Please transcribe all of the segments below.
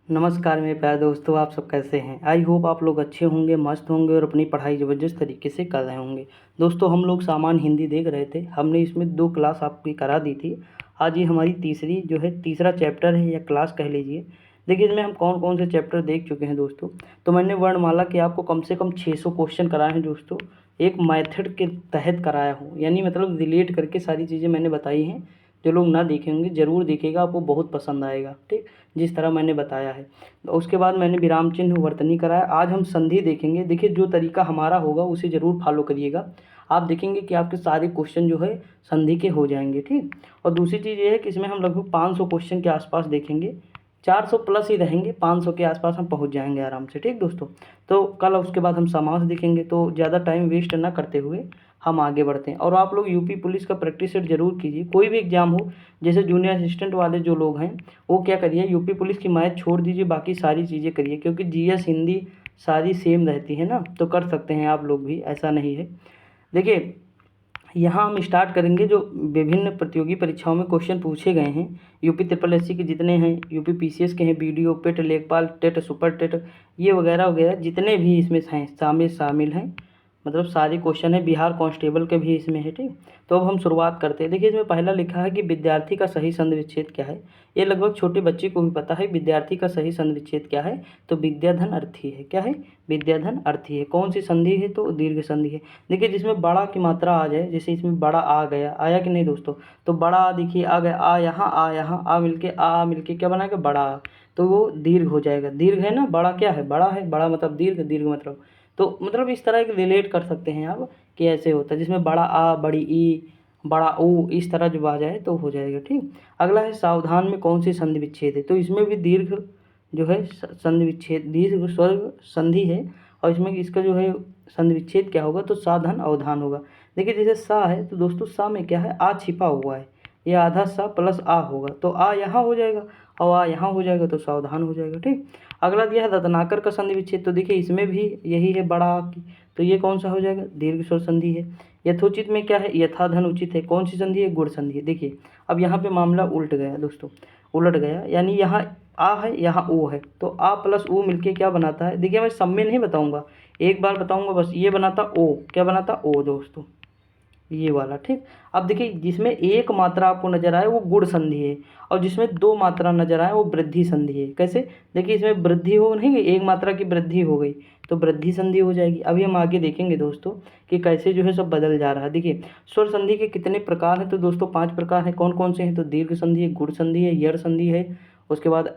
नमस्कार मेरे प्यारे दोस्तों, आप सब कैसे हैं। आई होप आप लोग अच्छे होंगे, मस्त होंगे और अपनी पढ़ाई ज़बरदस्त तरीके से कर रहे होंगे। दोस्तों, हम लोग सामान्य हिंदी देख रहे थे। हमने इसमें 2 क्लास आपकी करा दी थी। आज ये हमारी तीसरी जो है तीसरा चैप्टर है या क्लास कह लीजिए। देखिए इसमें हम कौन-कौन से चैप्टर देख चुके हैं दोस्तों। तो मैंने वर्णमाला के आपको कम से कम 600 क्वेश्चन कराए हैं दोस्तों। एक मेथड के तहत कराया हूँ, यानी मतलब रिलेट करके सारी चीज़ें मैंने बताई हैं। जो लोग ना देखे होंगे ज़रूर देखिएगा, आपको बहुत पसंद आएगा, ठीक, जिस तरह मैंने बताया है। उसके बाद मैंने विराम चिन्ह वर्तनी कराया। आज हम संधि देखेंगे। देखिए जो तरीका हमारा होगा उसे ज़रूर फॉलो करिएगा। आप देखेंगे कि आपके सारे क्वेश्चन जो है संधि के हो जाएंगे, ठीक। और दूसरी चीज़ ये है कि इसमें हम लगभग 500 क्वेश्चन के आसपास देखेंगे। 400 प्लस ही रहेंगे, 500 के आसपास हम पहुंच जाएंगे आराम से, ठीक दोस्तों। तो कल उसके बाद हम समास देखेंगे। तो ज़्यादा टाइम वेस्ट ना करते हुए हम आगे बढ़ते हैं। और आप लोग यूपी पुलिस का प्रैक्टिस सेट ज़रूर कीजिए। कोई भी एग्ज़ाम हो, जैसे जूनियर असिस्टेंट वाले जो लोग हैं वो क्या करिए, यूपी पुलिस की मैथ छोड़ दीजिए, बाकी सारी चीज़ें करिए, क्योंकि जीएस हिंदी सारी सेम रहती है ना, तो कर सकते हैं आप लोग भी, ऐसा नहीं है। देखिए यहाँ हम स्टार्ट करेंगे जो विभिन्न प्रतियोगी परीक्षाओं में क्वेश्चन पूछे गए हैं। यूपी ट्रिपल एससी के जितने हैं, यूपी पीसीएस के हैं, बीडीओ, पेट, लेखपाल, टेट, सुपर टेट, ये वगैरह वगैरह जितने भी इसमें हैं शामिल हैं, मतलब सारे क्वेश्चन है। बिहार कांस्टेबल के भी इसमें है, ठीक। तो अब हम शुरुआत करते हैं। देखिए इसमें पहला लिखा है कि विद्यार्थी का सही संधि विच्छेद क्या है। ये लगभग छोटे बच्चे को भी पता है। विद्यार्थी का सही संधि विच्छेद क्या है, तो विद्याधन अर्थी है। क्या है, विद्याधन अर्थी है। कौन सी संधि है, तो दीर्घ संधि है। देखिए जिसमें बड़ा की मात्रा आ जाए, जैसे इसमें बड़ा आ गया, आया कि नहीं दोस्तों, तो बड़ा देखिए आ गया, आ यहाँ आ मिलके क्या बनाएगा, बड़ा आ, तो वो दीर्घ हो जाएगा। दीर्घ है ना, बड़ा क्या है, बड़ा है, बड़ा मतलब दीर्घ, दीर्घ मतलब, तो मतलब इस तरह के रिलेट कर सकते हैं आप कि ऐसे होता है। जिसमें बड़ा आ, बड़ी ई, बड़ा ऊ, इस तरह जब आ जाए तो हो जाएगा, ठीक। अगला है सावधान में कौन सी संधि विच्छेद है। तो इसमें भी दीर्घ जो है संधि विच्छेद, दीर्घ स्वर्ग संधि है। और इसमें इसका जो है संधि विच्छेद क्या होगा, तो साधन अवधान होगा। देखिए जैसे सा है, तो दोस्तों सा में क्या है, आ छिपा हुआ है। ये आधा सा प्लस आ होगा, तो आ यहाँ हो जाएगा और आ यहाँ हो जाएगा, तो सावधान हो जाएगा, ठीक। अगला दिया है रत्नाकर का संधि विच्छेद। तो देखिए इसमें भी यही है, बड़ा आ की, तो ये कौन सा हो जाएगा, दीर्घ स्वर संधि है। यथोचित में क्या है, यथाधन उचित है। कौन सी संधि है, गुण संधि है। देखिए अब यहाँ पे मामला उल्ट गया दोस्तों, उलट गया, यानी यहाँ आ है, यहाँ ओ है, तो आ प्लस ओ मिलके क्या बनाता है। देखिए मैं सब में नहीं बताऊंगा, एक बार बताऊंगा बस। ये बनाता ओ, क्या बनाता, ओ दोस्तों, ये वाला, ठीक। अब देखिए जिसमें एक मात्रा आपको नजर आए वो गुण संधि है, और जिसमें 2 मात्रा नजर आए वो वृद्धि संधि है। कैसे, देखिए इसमें वृद्धि हो नहीं गई, एक मात्रा की वृद्धि हो गई तो वृद्धि संधि हो जाएगी। अभी हम आगे देखेंगे दोस्तों कि कैसे जो है सब बदल जा रहा है। देखिए स्वर संधि के कितने प्रकार हैं, तो दोस्तों 5 प्रकार हैं। कौन कौन से हैं, तो दीर्घ संधि है, गुण संधि है, यड़ संधि है, उसके बाद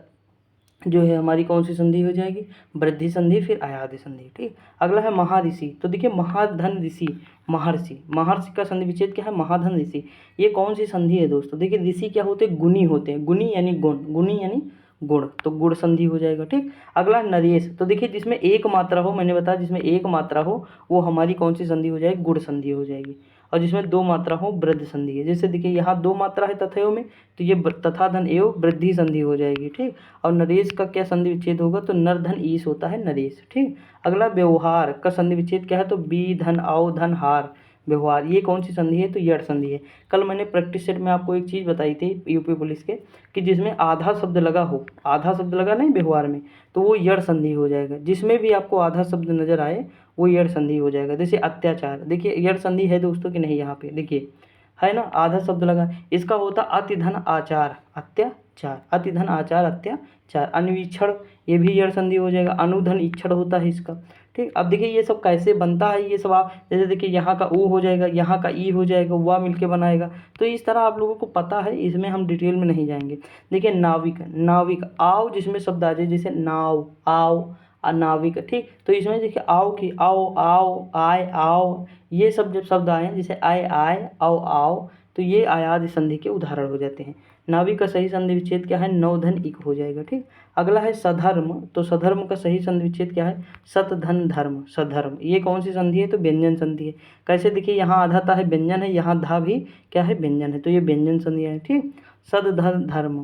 जो है हमारी कौन सी संधि हो जाएगी, वृद्धि संधि, फिर आयादी संधि, ठीक। अगला है महाऋषि। तो देखिए महाधन ऋषि, महर्षि, महर्षि का संधि विच्छेद क्या है, महाधन ऋषि। ये कौन सी संधि है दोस्तों, देखिए ऋषि क्या होते हैं, गुणी होते हैं। गुणी यानी गुण, गुणी यानी गुण, तो गुण संधि हो जाएगा, ठीक। अगला नरेश। तो देखिए जिसमें एक मात्रा हो, मैंने बताया जिसमें एक मात्रा हो वो हमारी कौन सी संधि हो जाएगी, गुण संधि हो जाएगी। और जिसमें 2 मात्रा हो वृद्ध संधि है। जैसे देखिए यहाँ 2 मात्रा है तथैव में, तो ये तथा धन एव वृद्धि संधि हो जाएगी, ठीक। और नरेश का क्या संधि विच्छेद होगा, तो नर धन ईश होता है नरेश, ठीक। अगला व्यवहार का संधि विच्छेद क्या है, तो बी धन आओ धन हार, व्यवहार, ये कौन सी संधि है, तो यड़ संधि है। कल मैंने प्रैक्टिस सेट में आपको एक चीज़ बताई थी यूपी पुलिस के, कि जिसमें आधा शब्द लगा हो, आधा शब्द लगा नहीं व्यवहार में, तो वो यड़ संधि हो जाएगा। जिसमें भी आपको आधा शब्द नजर आए वो यड़ संधि हो जाएगा। जैसे अत्याचार, देखिए यड़ संधि है दोस्तों कि नहीं, यहाँ पे देखिए है ना, आधा शब्द लगा। इसका होता अति धन आचार अत्याचार, अति धन आचार अत्याचार। अन्वीक्षण, ये भी यड़ संधि हो जाएगा। अनुधन इक्षण होता है इसका, ठीक। अब देखिए ये सब कैसे बनता है, ये सब आप जैसे देखिए यहाँ का ऊ हो जाएगा, यहाँ का ई हो जाएगा, वाह मिलके बनाएगा। तो इस तरह आप लोगों को पता है, इसमें हम डिटेल में नहीं जाएंगे। देखिए नाविक, नाविक आओ जिसमें शब्द आ जाए, जैसे नाव, आओ, नाविक, ठीक। तो इसमें देखिए आओ की, आओ आओ, आए आओ, ये सब जब शब्द आए जैसे आए आए, आओ आओ, तो ये आयाद संधि के उदाहरण हो जाते हैं। नाविक का सही संधि विच्छेद क्या है, नवधन इक हो जाएगा, ठीक। अगला है सधर्म। तो सधर्म का सही संधि विच्छेद क्या है, सत धन धर्म, सधर्म, ये कौन सी संधि है, तो व्यंजन संधि है। कैसे, देखिए यहाँ आधा ता है व्यंजन है, यहाँ धा भी क्या है, व्यंजन है, तो ये व्यंजन संधि है, ठीक। सद धन धर्म।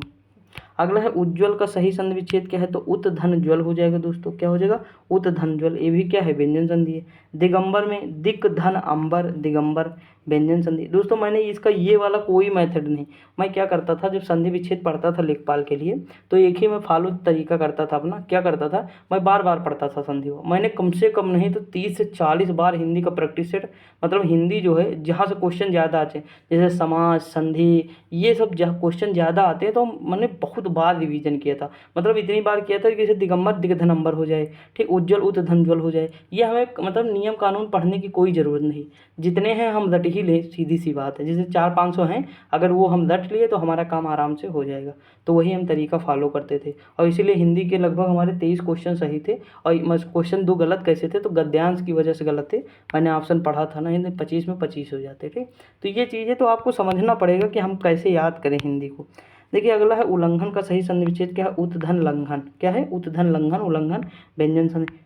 अगला है उज्ज्वल का सही संधि विच्छेद क्या है, तो उत धन ज्वल हो जाएगा दोस्तों, क्या हो जाएगा, उत धन ज्वल, ये भी क्या है, व्यंजन संधि है। दिगंबर में दिक धन अंबर, दिगंबर, व्यंजन संधि। दोस्तों मैंने इसका ये वाला कोई मेथड नहीं, मैं क्या करता था जब संधि विच्छेद पढ़ता था लेखपाल के लिए तो एक ही मैं फॉलो तरीका करता था अपना। क्या करता था, मैं बार बार पढ़ता था संधि को। मैंने कम से कम नहीं तो 30 से 40 बार हिंदी का प्रैक्टिस सेट, मतलब हिंदी जो है जहाँ से क्वेश्चन ज़्यादा आते हैं जैसे समास, संधि, ये सब जहाँ क्वेश्चन ज़्यादा आते हैं तो मैंने बहुत बार रिवीजन किया था। मतलब इतनी बार किया था कि जैसे दिगंबर दिगधनंबर हो जाए, ठीक, उज्ज्वल उत धनज्वल हो जाए। ये हमें मतलब नियम कानून पढ़ने की कोई ज़रूरत नहीं, जितने हैं हम रट ही ले, सीधी सी बात है। जैसे 400-500 हैं, अगर वो हम रट लिए तो हमारा काम आराम से हो जाएगा। तो वही हम तरीका फॉलो करते थे और इसीलिए हिंदी के लगभग हमारे 23 क्वेश्चन सही थे और क्वेश्चन 2 गलत कैसे थे, तो गद्यांश की वजह से गलत थे। मैंने ऑप्शन पढ़ा था ना, हिंदी 25 में 25 हो जाते, ठीक। तो ये चीज़ें तो आपको समझना पड़ेगा कि हम कैसे याद करें हिंदी को। देखिए अगला है उल्लंघन का सही संधि विच्छेद क्या है, उत्धन लंघन। क्या है, उत्धन लंघन, उल्लंघन, व्यंजन संधि।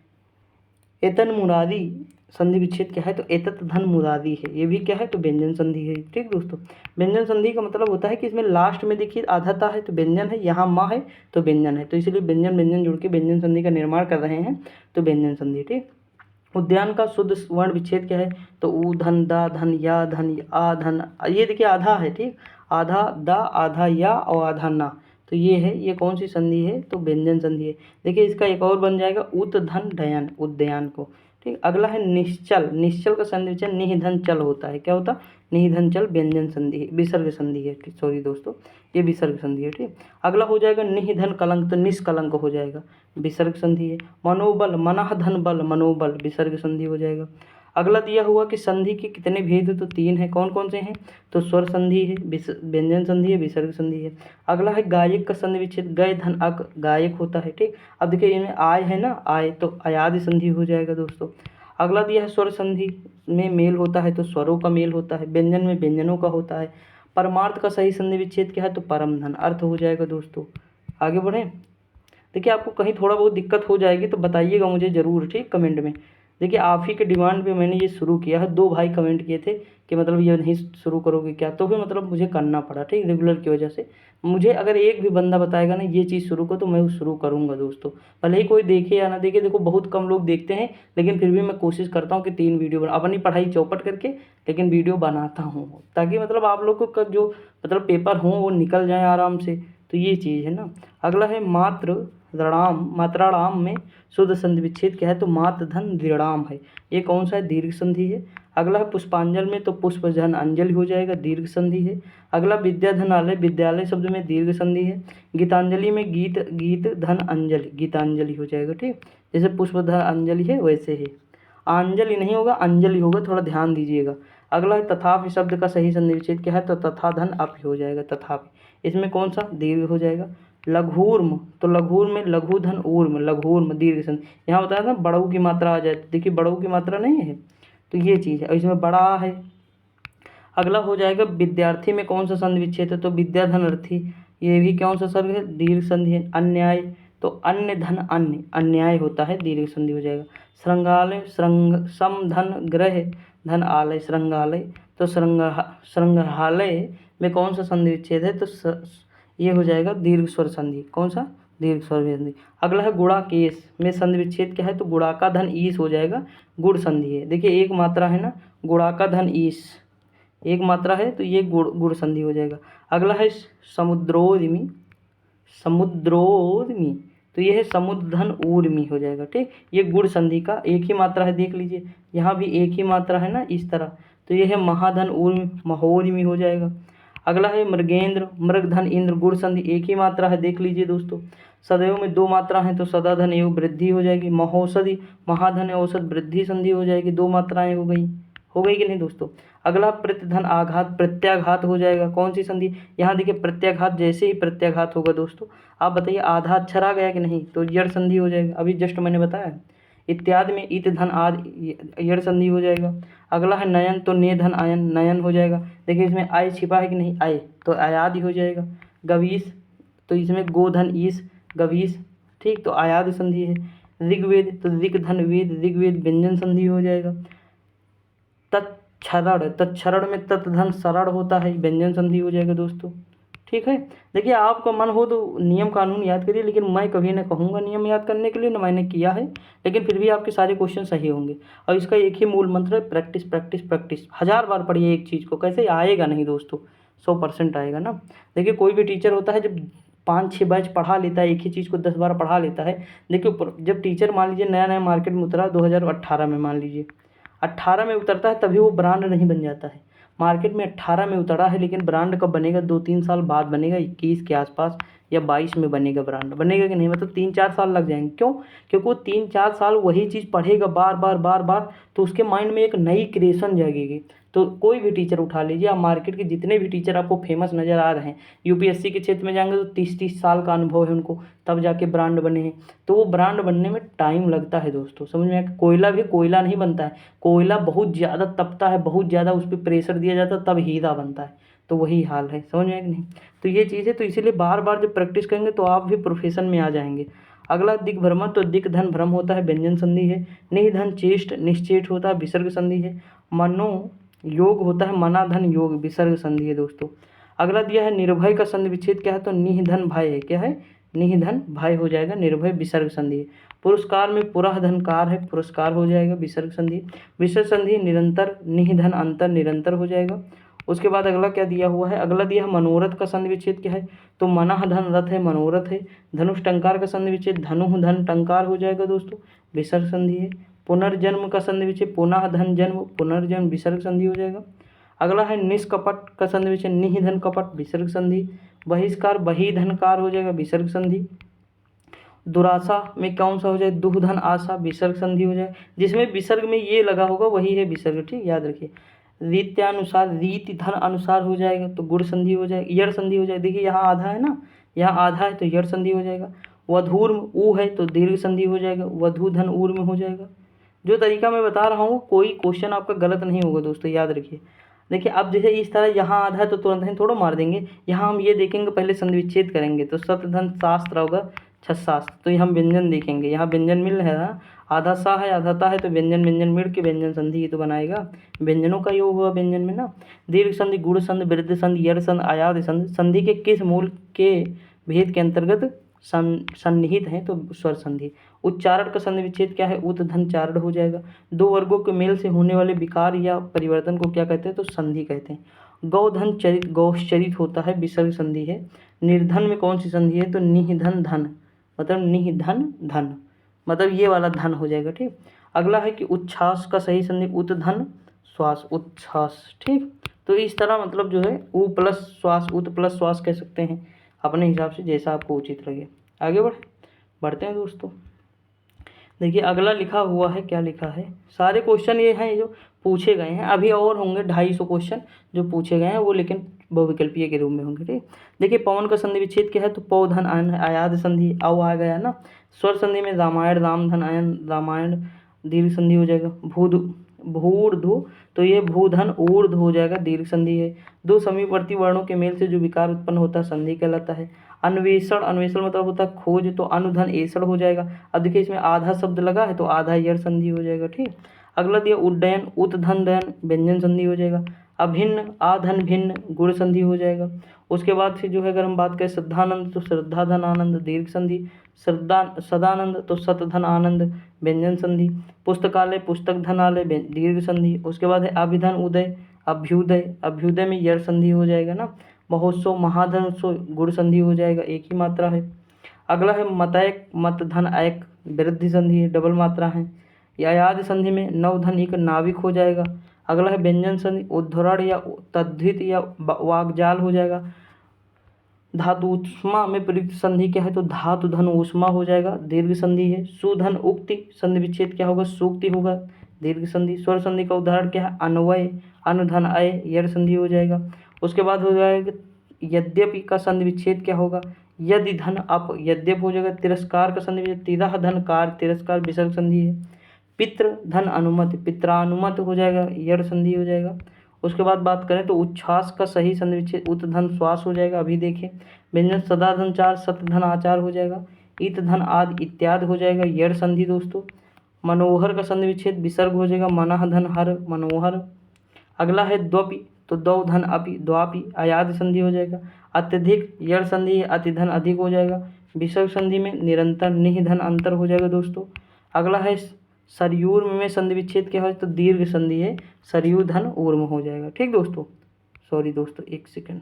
एतन मुरादी संधि विच्छेद क्या है, तो एतत धन मुरादी है, ये भी क्या है, तो व्यंजन संधि है, ठीक दोस्तों। व्यंजन संधि का मतलब होता है कि इसमें लास्ट में देखिए आधाता है तो व्यंजन है, यहाँ माँ है तो व्यंजन है, तो इसलिए व्यंजन व्यंजन जुड़ के व्यंजन संधि का निर्माण कर रहे हैं, तो व्यंजन संधि, ठीक। उद्यान का शुद्ध वर्ण विच्छेद क्या है, तो ऊ धन, दा धन, या धन, आ धन, ये देखिए आधा है, ठीक, आधा दा, आधा या और आधा ना, तो ये है, ये कौन सी संधि है, तो व्यंजन संधि है। देखिए इसका एक और बन जाएगा उत धन डयन, उद्यान को, ठीक। अगला है निश्चल, निश्चल का संधि विच्छेद निधन चल होता है, क्या होता, निधन चल, व्यंजन संधि है, विसर्ग संधि है, सॉरी दोस्तों, ये विसर्ग संधि है, ठीक। अगला हो जाएगा निधन कलंक, तो निष्कलंक हो जाएगा, विसर्ग संधि है। मनोबल, मनः धन बल, मनोबल, विसर्ग संधि हो जाएगा। अगला दिया हुआ कि संधि के कितने भेद, तो 3 है, कौन कौन से हैं, तो स्वर संधि है, व्यंजन संधि है, विसर्ग संधि है। अगला है गायक का संधि विच्छेद, गय धन अक, गायक होता है, ठीक। अब देखिए इनमें आय है ना, आय, तो अयादि संधि हो जाएगा दोस्तों। अगला दिया है स्वर संधि में मेल होता है, तो स्वरों का मेल होता है, व्यंजन में व्यंजनों का होता है। परमार्थ का सही संधि विच्छेद क्या है, तो परम धन, अर्थ हो जाएगा दोस्तों। आगे बढ़ें। देखिए आपको कहीं थोड़ा बहुत दिक्कत हो जाएगी तो बताइएगा मुझे ज़रूर, ठीक, कमेंट में। देखिए आप ही के डिमांड पे मैंने ये शुरू किया है, 2 भाई कमेंट किए थे कि मतलब ये नहीं शुरू करोगे क्या, तो फिर मतलब मुझे करना पड़ा, ठीक, रेगुलर की वजह से। मुझे अगर एक भी बंदा बताएगा ना ये चीज़ शुरू करो तो मैं शुरू करूँगा दोस्तों, भले ही कोई देखे या ना देखे। देखो बहुत कम लोग देखते हैं, लेकिन फिर भी मैं कोशिश करता हूँ कि 3 वीडियो अपनी पढ़ाई चौपट करके लेकिन वीडियो बनाता हूँ, ताकि मतलब आप लोग को जो मतलब पेपर हों वो निकल जाए आराम से, तो ये चीज़ है ना। अगला है मात्राणाम में शुद्ध संधि विच्छेद क्या है, तो मात्र धन दृढ़ाम है, ये कौन सा है, दीर्घ संधि है। अगला है पुष्पांजल में, तो पुष्प धन अंजलि हो जाएगा, दीर्घ संधि है। अगला विद्याधनालय, विद्यालय शब्द में दीर्घ संधि है। गीतांजलि में गीत धन अंजलि, गीतांजलि हो जाएगा, ठीक। जैसे पुष्प धन अंजलि है वैसे है, अंजलि नहीं होगा, अंजलि होगा, थोड़ा ध्यान दीजिएगा। अगला है तथापि शब्द का सही संधि विच्छेद क्या है, तो तथा धन अपि हो जाएगा, तथापि, इसमें कौन सा, दीर्घ हो जाएगा। लघूर्म, तो लघूर्म में लघु धन ऊर्म, लघूर्म, दीर्घ संधि। यहाँ बताया था बड़ऊ की मात्रा आ जाए, देखिए बड़ऊ की मात्रा नहीं है, तो ये चीज़ है, इसमें बड़ा है। अगला हो जाएगा विद्यार्थी में कौन सा संधि विच्छेद है, तो विद्याधन अर्थी, ये भी कौन सा सर्ग है, दीर्घ संधि है। अन्याय, तो अन्य धन अन्य, अन्याय होता है, दीर्घ संधि हो जाएगा। श्रृंगालय, सम धन ग्रह, धन आलय, श्रृंगालय, तो श्रृंगालय में कौन सा संधि विच्छेद है, तो ये हो जाएगा दीर्घ स्वर संधि, कौन सा, दीर्घ स्वर संधि। अगला है गुणा केस में संधि विच्छेद क्या है, तो गुणा का धन ईस हो जाएगा, गुण संधि है। देखिए एक मात्रा है ना, गुणा का धन ईस एक मात्रा है, तो ये गुण संधि हो जाएगा। अगला है समुद्रोर्मी, समुद्रोर्मी, तो ये है समुद्र धन ऊर्मी हो जाएगा, ठीक। ये गुण संधि का एक ही मात्रा है, देख लीजिए यहाँ भी एक ही मात्रा है ना, इस तरह, तो ये है महाधन ऊर्मी, महोर्मी हो जाएगा। अगला है मृगेंद्र, मृग धन इंद्र, गुण संधि एक ही मात्रा है, देख लीजिए दोस्तों। सदैव में 2 मात्रा है, तो सदा धन एवं वृद्धि हो जाएगी। महोषधि, महाधन औसत वृद्धि संधि हो जाएगी, 2 मात्राएं हो गई कि नहीं दोस्तों। अगला प्रतिधन आघात, प्रत्याघात हो जाएगा, कौन सी संधि, यहाँ देखिए प्रत्याघात, जैसे ही प्रत्याघात होगा दोस्तों आप बताइए आधा अक्षर आ गया कि नहीं, तो यड़ संधि हो जाएगा, अभी जस्ट मैंने बताया। इत्यादि में इत धन आदि, यड़ संधि हो जाएगा। अगला है नयन, तो ने धन आयन, नयन हो जाएगा। देखिए इसमें आय छिपा है कि नहीं, आय, तो आयादि हो जाएगा। गवीस, तो इसमें गोधन ईस, गवीस, ठीक, तो आयादि संधि है। ऋग्वेद, तो ऋग धन वेद, ऋग्वेद, व्यंजन संधि हो जाएगा। तत्क्षरण, तत्क्षरण में तत्धन शरण होता है, व्यंजन संधि हो जाएगा दोस्तों, ठीक है। देखिए आपका मन हो तो नियम कानून याद करिए, लेकिन मैं कभी ना कहूँगा नियम याद करने के लिए, ना मैंने किया है, लेकिन फिर भी आपके सारे क्वेश्चन सही होंगे। और इसका एक ही मूल मंत्र है, प्रैक्टिस प्रैक्टिस प्रैक्टिस। 1000 बार पढ़िए एक चीज़ को, कैसे आएगा नहीं दोस्तों, 100% आएगा ना। देखिए कोई भी टीचर होता है जब 5-6 बैच पढ़ा लेता है, एक ही चीज़ को 10 बार पढ़ा लेता है। देखिए जब टीचर मान लीजिए नया नया मार्केट में उतरा 2018 में, मान लीजिए 18 में उतरता है, तभी वो ब्रांड नहीं बन जाता है। मार्केट में 18 में उतरा है, लेकिन ब्रांड कब बनेगा, 2-3 साल बाद बनेगा, 21 के आसपास या 22 में बनेगा ब्रांड। बनेगा कि नहीं, मतलब 3-4 साल लग जाएंगे। क्यों? क्योंकि वो 3-4 साल वही चीज़ पढ़ेगा बार बार बार बार, तो उसके माइंड में एक नई क्रिएशन जागेगी। तो कोई भी टीचर उठा लीजिए आप, मार्केट के जितने भी टीचर आपको फेमस नज़र आ रहे हैं, यूपीएससी के क्षेत्र में जाएंगे तो 30-30 साल का अनुभव है उनको, तब जाके ब्रांड बने हैं। तो वो ब्रांड बनने में टाइम लगता है दोस्तों, समझ में आया। कोयला भी कोयला नहीं बनता है, कोयला बहुत ज़्यादा तपता है, बहुत ज़्यादा उस पर प्रेशर दिया जाता है, तब हीरा बनता है। तो वही हाल है, समझ में आया कि नहीं। तो ये चीज़ है, तो इसीलिए बार बार जब प्रैक्टिस करेंगे तो आप भी प्रोफेशन में आ जाएंगे। अगला दिग्भ्रमण, तो दिक धन भ्रम होता है, व्यंजन संधि है। निधन चेष्ट निश्चेष्ट होता है, विसर्ग संधि है। मनो योग होता है, मना धन योग, विसर्ग संधि है दोस्तों। अगला दिया है निर्भय का संधि विच्छेद क्या है, तो निधन भय है, क्या है, निधन भय हो जाएगा, निर्भय विसर्ग संधि है। पुरस्कार में पुरः धनकार है, पुरस्कार हो जाएगा, विसर्ग संधि। विसर्ग संधि निरंतर, निधन अंतर, निरंतर हो जाएगा। उसके बाद अगला क्या दिया हुआ है, अगला दिया है मनोरथ का संधि विच्छेद क्या है, तो मनः धन रथ है, मनोरथ है। धनुष टंकार का संधि विच्छेद, धनु धन टंकार हो जाएगा दोस्तों, विसर्ग संधि है। पुनर्जन्म का संधि विच्छेद, पुनः धन जन्म, पुनर्जन्म, विसर्ग संधि हो जाएगा। अगला है निष्कपट का संधि विच्छेद, निधन कपट, विसर्ग संधि। बहिष्कार, बही धनकार हो जाएगा, विसर्ग संधि। दुराशा में कौन सा हो जाए, दुह धन आशा, विसर्ग संधि हो जाए। जिसमें विसर्ग में ये लगा होगा वही है विसर्ग, ठीक, याद रखिए। रीत्यानुसार, रीति धन अनुसार हो जाएगा, तो गुण संधि हो जाएगा, यड़ संधि हो जाएगी। देखिए यहाँ आधा है ना, यहाँ आधा है तो यड़ संधि हो जाएगा। वधूर्म ऊ है तो दीर्घ संधि हो जाएगा, वधू धन ऊर्म हो जाएगा। जो तरीका मैं बता रहा हूँ, कोई क्वेश्चन आपका गलत नहीं होगा दोस्तों, याद रखिए। देखिए अब जैसे इस तरह यहाँ आधा है तो तुरंत ही थोड़ा मार देंगे, यहाँ हम ये देखेंगे, पहले संधि विच्छेद करेंगे, तो सतधन शास्त्र होगा छशास्त्र, तो ये हम व्यंजन देखेंगे, यहाँ व्यंजन मिल है ना, आधा सा है आधा ता है, तो व्यंजन व्यंजन मिल के व्यंजन संधि ये तो बनाएगा, व्यंजनों का योग हुआ व्यंजन में ना। दीर्घ संधि, गुण संधि, वृद्धि संधि, यड़ संधि, आयाद संधि, संधि के किस मूल के भेद के अंतर्गत सन्निहित है, तो स्वर संधि। उच्चारण का संधि विच्छेद क्या है, उत धन चारण हो जाएगा। दो वर्गों के मेल से होने वाले विकार या परिवर्तन को क्या कहते हैं, तो संधि कहते हैं। गौधन चरित, गौश्चरित होता है, विसर्ग संधि है। निर्धन में कौन सी संधि है, तो निधन धन, मतलब निधन धन, मतलब ये वाला धन हो जाएगा, ठीक। अगला है कि उच्छ्वास का सही संधि उत धन श्वास, उच्छ्वास, ठीक। तो इस तरह मतलब जो है उ प्लस श्वास, उत प्लस श्वास कह सकते हैं, अपने हिसाब से जैसा आपको उचित लगे। आगे बढ़ते हैं दोस्तों। देखिए अगला लिखा हुआ है, क्या लिखा है, सारे क्वेश्चन ये हैं जो पूछे गए हैं, अभी और होंगे 250 क्वेश्चन जो पूछे गए हैं वो, लेकिन बहुविकल्पीय के रूप में होंगे, ठीक। देखिए पवन का संधि विच्छेद क्या है, तो पौ धन आयन, आयाद संधि अव आ गया ना। स्वर संधि में रामायण, राम धन आयन, रामायण, दीर्घ संधि हो जाएगा। भूर्धु, तो ये भूधन ऊर्ध हो जाएगा, दीर्घ संधि है। दो समीपवर्ती वर्णों के मेल से जो विकार उत्पन्न होता है संधि कहलाता है। अन्वेषण, अन्वेषण मतलब होता है खोज, तो अनुधन एषण हो जाएगा। अब देखिए इसमें आधा शब्द लगा है तो आधा यड़ संधि हो जाएगा, ठीक। अगला दिया उड्डयन, उत धन दयन, व्यंजन संधि हो जाएगा। अभिन्न, आधन भिन्न, गुण संधि हो जाएगा। उसके बाद फिर जो है अगर हम बात करें श्रद्धानंद, तो श्रद्धा धन आनंद, दीर्घ संधि। सदानंद, तो सत धन आनंद, व्यंजन संधि। पुस्तकालय, पुस्तक धनालय, दीर्घ संधि। उसके बाद है अभिधन उदय, अभ्युदय, अभ्युदय में यड़ संधि हो जाएगा ना। महोत्सव, महाधन उत्सव, गुण संधि हो जाएगा, एक ही मात्रा है। अगला है मतैक, मत धन ऐक, वृद्धि संधि है, डबल मात्रा है। याद संधि में नव धन एक, नाविक हो जाएगा। अगला है व्यंजन संधि, उद्धरण या तद्धित या वाग्जाल हो जाएगा। धातु उष्मा में प्रयुक्त संधि क्या है, तो धातु धन ऊष्मा हो जाएगा, दीर्घ संधि है। सुधन उक्ति, संधि विच्छेद क्या होगा, सूक्ति होगा, दीर्घ संधि। स्वर संधि का उदाहरण क्या है, अन्वय, अनुधन अय, यड़ संधि हो जाएगा। उसके बाद हो जाएगा यद्यपि का संधि विच्छेद क्या होगा, यदि धन अप, यद्यप हो जाएगा। तिरस्कार का संधि विच्छेद, तिरह धन कार, तिरस्कार, विसर्ग संधि है। पितृ धन अनुमत, पित्रानुमत हो जाएगा, यड़ संधि हो जाएगा। उसके बाद बात करें तो उच्छ्वास का सही संधि विच्छेद उत धन श्वास हो जाएगा, अभी देखें। व्यंजन सदा धन चार, सत धन आचार हो जाएगा। इत धन आदि इत्यादि हो जाएगा, यड़ संधि दोस्तों। मनोहर का संधि विच्छेद विसर्ग हो जाएगा, मनः धन हर, मनोहर। अगला है द्वपि, तो दौ धन अपि, द्वापि, अयाद संधि हो जाएगा। अत्यधिक यड़ संधि है, अतिधन अधिक हो जाएगा। विसर्ग संधि में निरंतर निधन अंतर हो जाएगा दोस्तों। अगला है सरयूर में संधि विच्छेद क्या है, तो दीर्घ संधि है, सरयू धन ऊर्म हो जाएगा। ठीक दोस्तों, सॉरी दोस्तों एक सेकंड,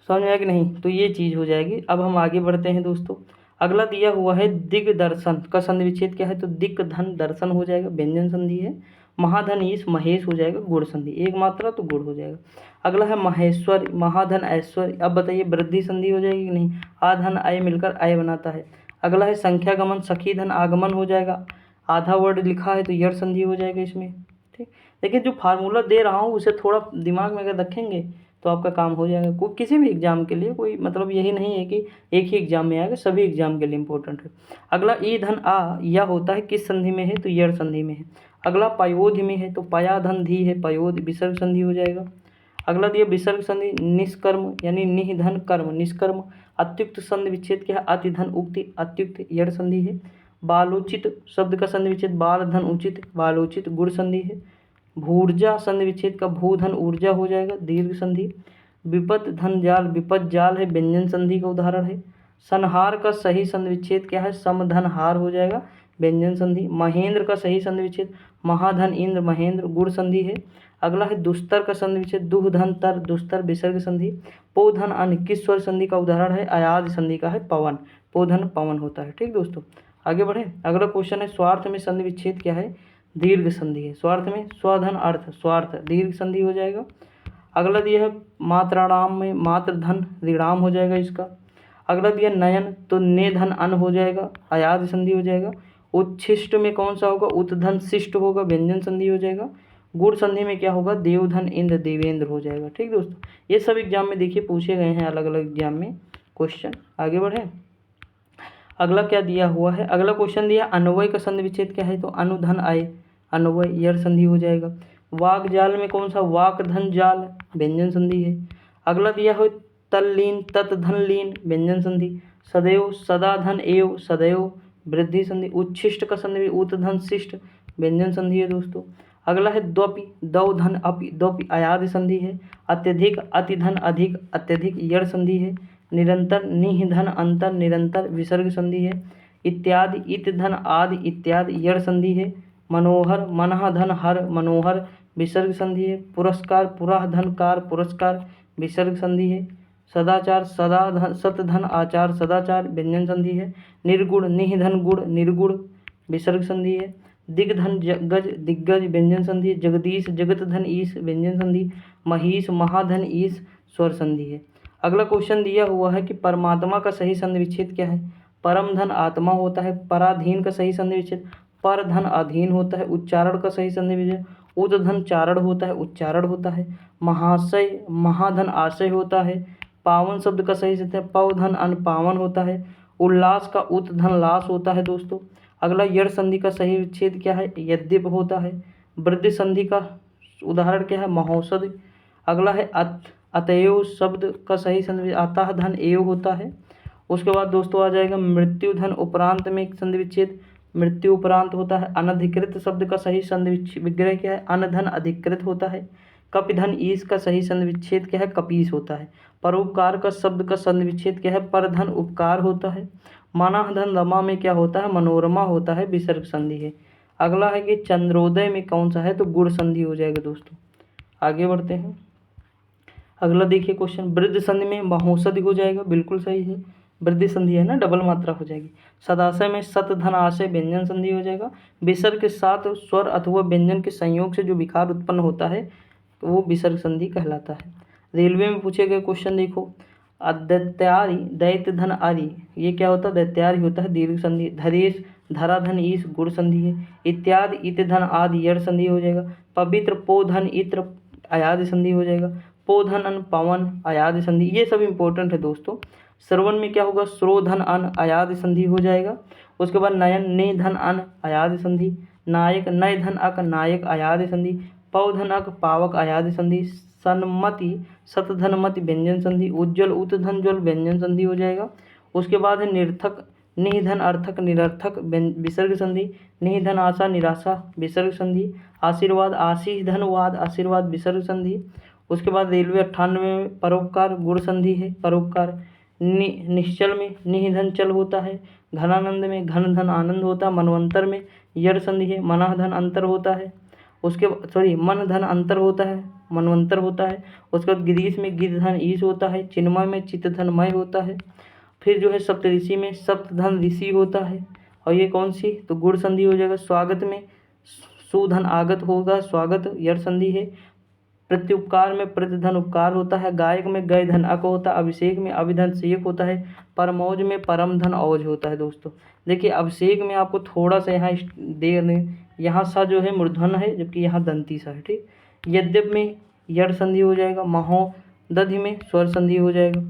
समझ में आया कि नहीं, तो ये चीज़ हो जाएगी। अब हम आगे बढ़ते हैं दोस्तों। अगला दिया हुआ है दिग्दर्शन का संधि विच्छेद क्या है, तो दिक धन दर्शन हो जाएगा, व्यंजन संधि है। महाधन ईश महेश हो जाएगा, गुण संधि, एक मात्रा तो गुण हो जाएगा। अगला है महेश्वर, महाधन ऐश्वर्य। अब बताइए वृद्धि संधि हो जाएगी कि नहीं, आधन अय मिलकर अय बनाता है। अगला है संख्या गमन, सखी धन आगमन हो जाएगा, आधा वर्ड लिखा है तो यड़ संधि हो जाएगा इसमें। ठीक, देखिए जो फार्मूला दे रहा हूँ उसे थोड़ा दिमाग में अगर रखेंगे तो आपका काम हो जाएगा। कोई किसी भी एग्जाम के लिए कोई मतलब यही नहीं है कि एक ही एग्जाम में आएगा, सभी एग्जाम के लिए इंपॉर्टेंट है। अगला ई धन आ या होता है किस संधि में है, तो यड़ संधि में है। अगला पयोध में है, तो पया धन धी है, पयोध विसर्ग संधि हो जाएगा। अगला दिया विसर्ग संधि निष्कर्म यानी निह धन कर्म निष्कर्म। अत्युक्त संधि विच्छेद क्या है, अति धन उक्ति, अत्युक्त यड़ संधि है। बालोचित शब्द का संधि विच्छेद बाल धन उचित, बालोचित गुण संधि है। भूर्जा संधि विच्छेद का भू धन ऊर्जा हो जाएगा, दीर्घ संधि। विपत धन जाल, विपत जाल है, व्यंजन संधि का उदाहरण है। संहार का सही संधि विच्छेद क्या है, समधन हार हो जाएगा, व्यंजन संधि। महेंद्र का सही संधि विच्छेद महाधन इंद्र महेंद्र, गुण संधि है। अगला है दुस्तर का संधि विच्छेद दुह धन तर, दुस्तर विसर्ग संधि। पोधन अन किस स्वर संधि का उदाहरण है, अयाज संधि का है, पवन, पोधन पवन होता है। ठीक दोस्तों, आगे बढ़े। अगला क्वेश्चन है स्वार्थ में संधि विच्छेद क्या है, दीर्घ संधि है। स्वार्थ में स्वधन अर्थ स्वार्थ दीर्घ संधि हो जाएगा। अगला दिया है मात्राणाम में मात्र धन ऋणाम हो जाएगा इसका। अगला दिया नयन, तो ने धन अन हो जाएगा, अयाद संधि हो जाएगा। उच्छिष्ट में कौन सा होगा, उत्धन शिष्ट होगा, व्यंजन संधि हो जाएगा। गुण संधि में क्या होगा, देवधन इंद्र देवेंद्र हो जाएगा। ठीक दोस्तों, ये सब एग्जाम में देखिए पूछे गए हैं, अलग अलग एग्जाम में क्वेश्चन। आगे बढ़े। अगला क्या दिया हुआ है, अगला क्वेश्चन दिया अन्वय का संधि विच्छेद क्या है, तो अनुधन आय, अन्वय यड़ संधि हो जाएगा। वाक जाल में कौन सा, वाक धन जाल, व्यंजन संधि है। अगला दिया हो तल्लीन तत् धन लीन, व्यंजन संधि। सदैव सदा धन एव, सदैव वृद्धि संधि। उच्छिष्ट का संधि उत धन शिष्ट, व्यंजन संधि है दोस्तों। अगला है द्वपि, दौ धन अपि, द्वपि अयाद संधि है। अत्यधिक अति धन अधिक, अत्यधिक यड़ संधि है। निरंतर निह धन अंतर, निरंतर विसर्ग संधि है। इत्यादि इत धन आदि, इत्यादि यड़ संधि है। मनोहर मनः धन हर, मनोहर विसर्ग संधि है। पुरस्कार पुरः धन कार, पुरस्कार विसर्ग संधि है। सदाचार सदा धन सत धन आचार, सदाचार व्यंजन संधि है। निर्गुण निह धन गुण, निर्गुण विसर्ग संधि है। दिग्धन गज, दिग्गज व्यंजन संधि। जगदीश जगत धन ईश, व्यंजन संधि। महिष महाधन ईश, स्वर संधि है। अगला क्वेश्चन दिया हुआ है कि परमात्मा का सही संधि विच्छेद क्या है, परम धन आत्मा होता है। पराधीन का सही संधि विच्छेद पर धन अधीन होता है। उच्चारण का सही संधि विच्छेद उद धन चारण होता है, उच्चारण होता है। महाशय महाधन आशय होता है। पावन शब्द का सही संधि पव धन अनपावन होता है। उल्लास का उत धन लास होता है दोस्तों। अगला यड़ संधि का सही विच्छेद क्या है, यद्यप होता है। वृद्धि संधि का उदाहरण क्या है, महोषध। अगला है अतएव शब्द का सही संधि अतः धन एव होता है। उसके बाद दोस्तों आ जाएगा मृत्यु धन उपरांत में एक संधि विच्छेद मृत्यु उपरांत होता है। अनधिकृत शब्द का सही संधि विग्रह क्या है, अनधन अधिकृत होता है। कपिधन ईश का सही संधि विच्छेद क्या है, कपीस होता है। परोपकार का शब्द का संधि विच्छेद क्या है, परधन उपकार होता है। मानह धन रमा में क्या होता है, मनोरमा होता है, विसर्ग संधि है। अगला है कि चंद्रोदय में कौन सा है, तो गुण संधि हो जाएगा दोस्तों। आगे बढ़ते हैं। अगला देखिए क्वेश्चन वृद्ध संधि में महोषधि हो जाएगा, बिल्कुल सही है, वृद्धि संधि है ना, डबल मात्रा हो जाएगी। सदाशय में सत धन आशय व्यंजन संधि हो जाएगा। विसर्ग के साथ स्वर अथवा व्यंजन के संयोग से जो विकार उत्पन्न होता है तो वो विसर्ग संधि कहलाता है। रेलवे में पूछे गए क्वेश्चन देखो, अदैत्यारी दैत्य धन आदि, ये क्या होता है, दैत्यारी होता है, दीर्घ संधि। धरेश धरा धन ईश, गुण संधि है। इत्यादि इत धन आदि यड़ संधि हो जाएगा। पवित्र पो धन इत्र, अयादि संधि हो जाएगा। पो धन अन पवन, अयादि संधि, ये सब इंपॉर्टेंट है दोस्तों। श्रवण में क्या होगा, श्रोधन अन, अयादि संधि हो जाएगा। उसके बाद नयन ने धन अन, अयादि संधि। नायक नय धन अक, नायक अयादि संधि। पौधन अक, पावक अयादि संधि। सन्मति सतधनमति व्यंजन संधि। उज्ज्वल उत धन ज्वल, व्यंजन संधि हो जाएगा। उसके बाद है निर्थक निधन अर्थक, निरर्थक विसर्ग संधि। निधन आशा, निराशा विसर्ग संधि। आशीर्वाद आशीष धन वाद, आशीर्वाद विसर्ग संधि। उसके बाद रेलवे 98 में परोपकार गुण संधि है, परोपकार। निश्चल में निधन चल होता है, घनानंद में घन धन आनंद होता है, मनवंतर में यड़ संधि है, मना धन अंतर होता है, उसके मन धन अंतर होता है, मनवंतर होता है। उसके बाद गिरीश में गिर धन ईश होता है, चिन्मय में चित्त धन मय होता है। फिर जो है सप्तऋषि में सप्त धन ऋषि होता है, और ये कौन सी, तो गुण संधि हो जाएगा। स्वागत में सुधन आगत होगा, स्वागत यड़ संधि है। प्रत्युपकार में प्रतिधन उपकार होता है, गायक में गय धन अक होता है, अभिषेक में अभिधन सेक होता है, परमौज में परम धन औज होता है। दोस्तों देखिए अभिषेक में आपको थोड़ा सा यहाँ यहाँ सा जो है मूर्धन है, जबकि यहाँ दंती सा है, ठीक। यद्यप में यड़ संधि हो जाएगा, महोदधि में स्वर संधि हो जाएगा,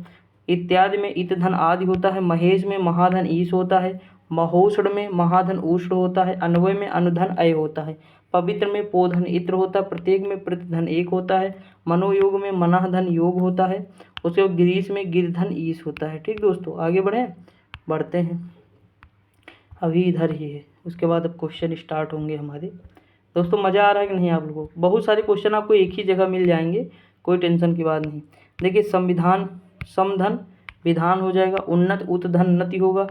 इत्यादि में इत धन आदि होता है, महेश में महाधन ईश होता है, महोषण में महाधन ऊष्ण होता है, अन्वय में अनुधन अय होता है, पवित्र में पोधन इत्र होता है, प्रत्येक में प्रतिधन एक होता है, मनोयोग में मनाह धन योग होता है, उसके बाद गिरीश में गिरधन ईश होता है। ठीक दोस्तों, आगे बढ़ते हैं, अभी इधर ही है। उसके बाद अब क्वेश्चन स्टार्ट होंगे हमारे। दोस्तों मज़ा आ रहा है कि नहीं आप लोगों को? बहुत सारे क्वेश्चन आपको एक ही जगह मिल जाएंगे, कोई टेंशन की बात नहीं। देखिए संविधान समधन विधान हो जाएगा, उन्नत उत धन नति होगा,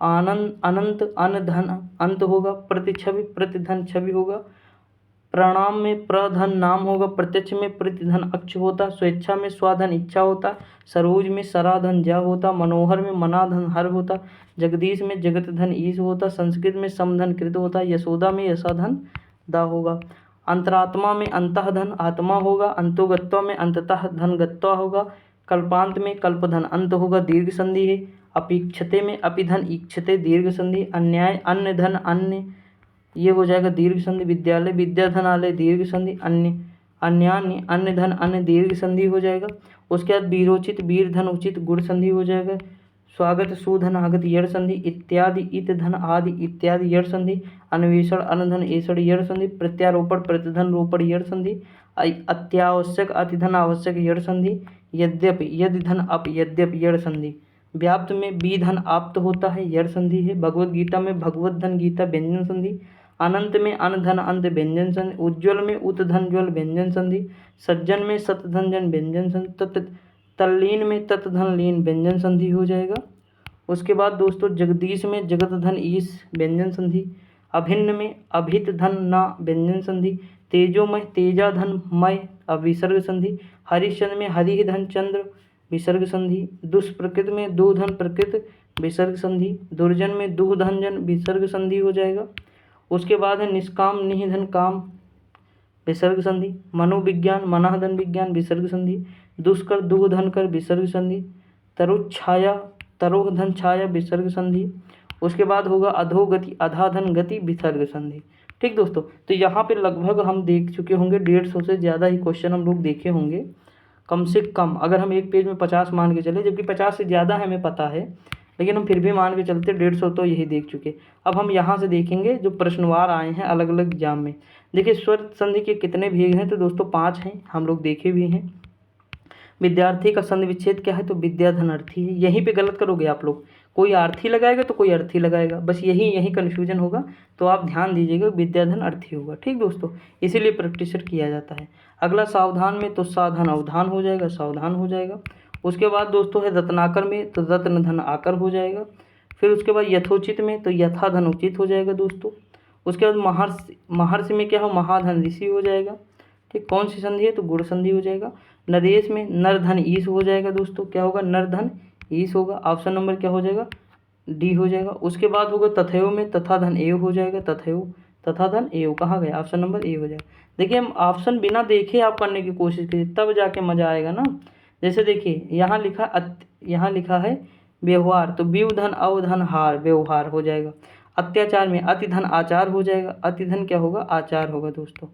आनंद अनंत अन धन अंत होगा, प्रतिछवि प्रतिधन छवि होगा, प्रणाम में प्रधन नाम होगा, प्रत्यक्ष में प्रतिधन अक्ष होता, स्वेच्छा में स्वाधन इच्छा होता, सरोज में सराधन जा होता, मनोहर में मनाधन हर होता, जगदीश में जगत धन ईश होता, संस्कृत में समधन कृत होता, यशोदा में यशाधन दा होगा, अंतरात्मा में अंतः धन आत्मा होगा, अंतोगत्वा में अंततः धन गत्वा होगा, कल्पांत में कल्पधन अंत होगा, दीर्घ संधि है, अपेक्षते में अपिधन ईक्षते दीर्घ संधि, अन्याय अन्य धन अन्य ये हो जाएगा दीर्घ संधि, विद्यालय विद्याधन आलय दीर्घ संधि, अन्य अन्यान्य अन्य धन अन्य दीर्घ संधि हो जाएगा। उसके बाद वीरोचित वीर धन उचित गुण संधि हो जाएगा, स्वागत सुधन आगत यड़ संधि, इत्यादि इत धन आदि इत्यादि यड़ संधि, अन्वेषण अनधन एषण यड़ संधि, प्रत्यारोपण प्रतिधन रोपण यड़ संधि, अत्यावश्यक अतिधन आवश्यक यड़ संधि, यद्यपि यदि धन अप यद्यपि यड़ संधि, व्याप्त में बी धन आप्त होता है यड़ संधि है, भगवत गीता में भगवत धन गीता व्यंजन संधि, अनंत में अन धन अंत व्यंजन संधि, उज्ज्वल में उत धन ज्वल व्यंजन संधि, सज्जन में सत धन जन व्यंजन संधि, तल्लीन में तत् धन लीन व्यंजन संधि हो जाएगा। उसके बाद दोस्तों जगदीश में जगत धन ईश व्यंजन संधि, अभिन्न में अभित धन ना व्यंजन संधि, तेजोमय तेजा धन मय अविसर्ग संधि, हरिश्चंद्र में हरि धन चंद्र विसर्ग संधि, दुष्प्रकृत में दो धन प्रकृत विसर्ग संधि, दुर्जन में दुह धन जन विसर्ग संधि हो जाएगा। उसके बाद है निष्काम निधन काम विसर्ग संधि, मनोविज्ञान मनाधन विज्ञान विसर्ग संधि, दुष्कर दुह धन कर विसर्ग संधि, तरुच्छाया तरोह धन छाया विसर्ग संधि। उसके बाद होगा अधोगति अधाधन गति विसर्ग संधि। ठीक दोस्तों, तो यहाँ पे लगभग हम देख चुके होंगे 150 से ज़्यादा ही क्वेश्चन हम लोग देखे होंगे, कम से कम अगर हम एक पेज में 50 मान के चले, जबकि 50 से ज़्यादा हमें पता है, लेकिन हम फिर भी मान के चलते 150 तो यही देख चुके। अब हम यहाँ से देखेंगे जो प्रश्नवार आए हैं अलग अलग एग्जाम में। देखिए स्वर संधि के कितने भेद हैं, तो दोस्तों 5 हैं, हम लोग देखे भी हैं। विद्यार्थी का संधि विच्छेद क्या है, तो विद्याधन अर्थी है। यहीं पे गलत करोगे आप लोग, कोई आर्थी लगाएगा तो कोई अर्थी लगाएगा, बस यही कन्फ्यूजन होगा, तो आप ध्यान दीजिएगा विद्याधन अर्थी होगा। ठीक दोस्तों, इसीलिए प्रैक्टिस किया जाता है। अगला सावधान में तो साधन अवधान हो जाएगा, सावधान हो जाएगा। उसके बाद दोस्तों है रत्नाकर में तो रत्न धन आकर हो जाएगा। फिर उसके बाद यथोचित में तो यथा धन उचित हो जाएगा दोस्तों। उसके बाद महर्षि में क्या हो, महाधन ऋषि हो जाएगा। ठीक, कौन सी संधि है, तो गुण संधि हो जाएगा। नरेश में नर धन ईश हो जाएगा दोस्तों, क्या होगा, नर धन ईश होगा। ऑप्शन नंबर क्या हो जाएगा, डी हो जाएगा। उसके बाद होगा तथैव में तथा धन एव हो जाएगा, तथैव तथा धन एव कहाँ गया, ऑप्शन नंबर ए हो जाएगा। देखिए हम ऑप्शन बिना देखे आप करने की कोशिश कीजिए, तब जाके मज़ा आएगा ना। जैसे देखिए यहाँ लिखा है व्यवहार, तो व्यू धन अवधन हार व्यवहार हो जाएगा। अत्याचार में अतिधन आचार हो जाएगा, अतिधन क्या होगा, आचार होगा दोस्तों,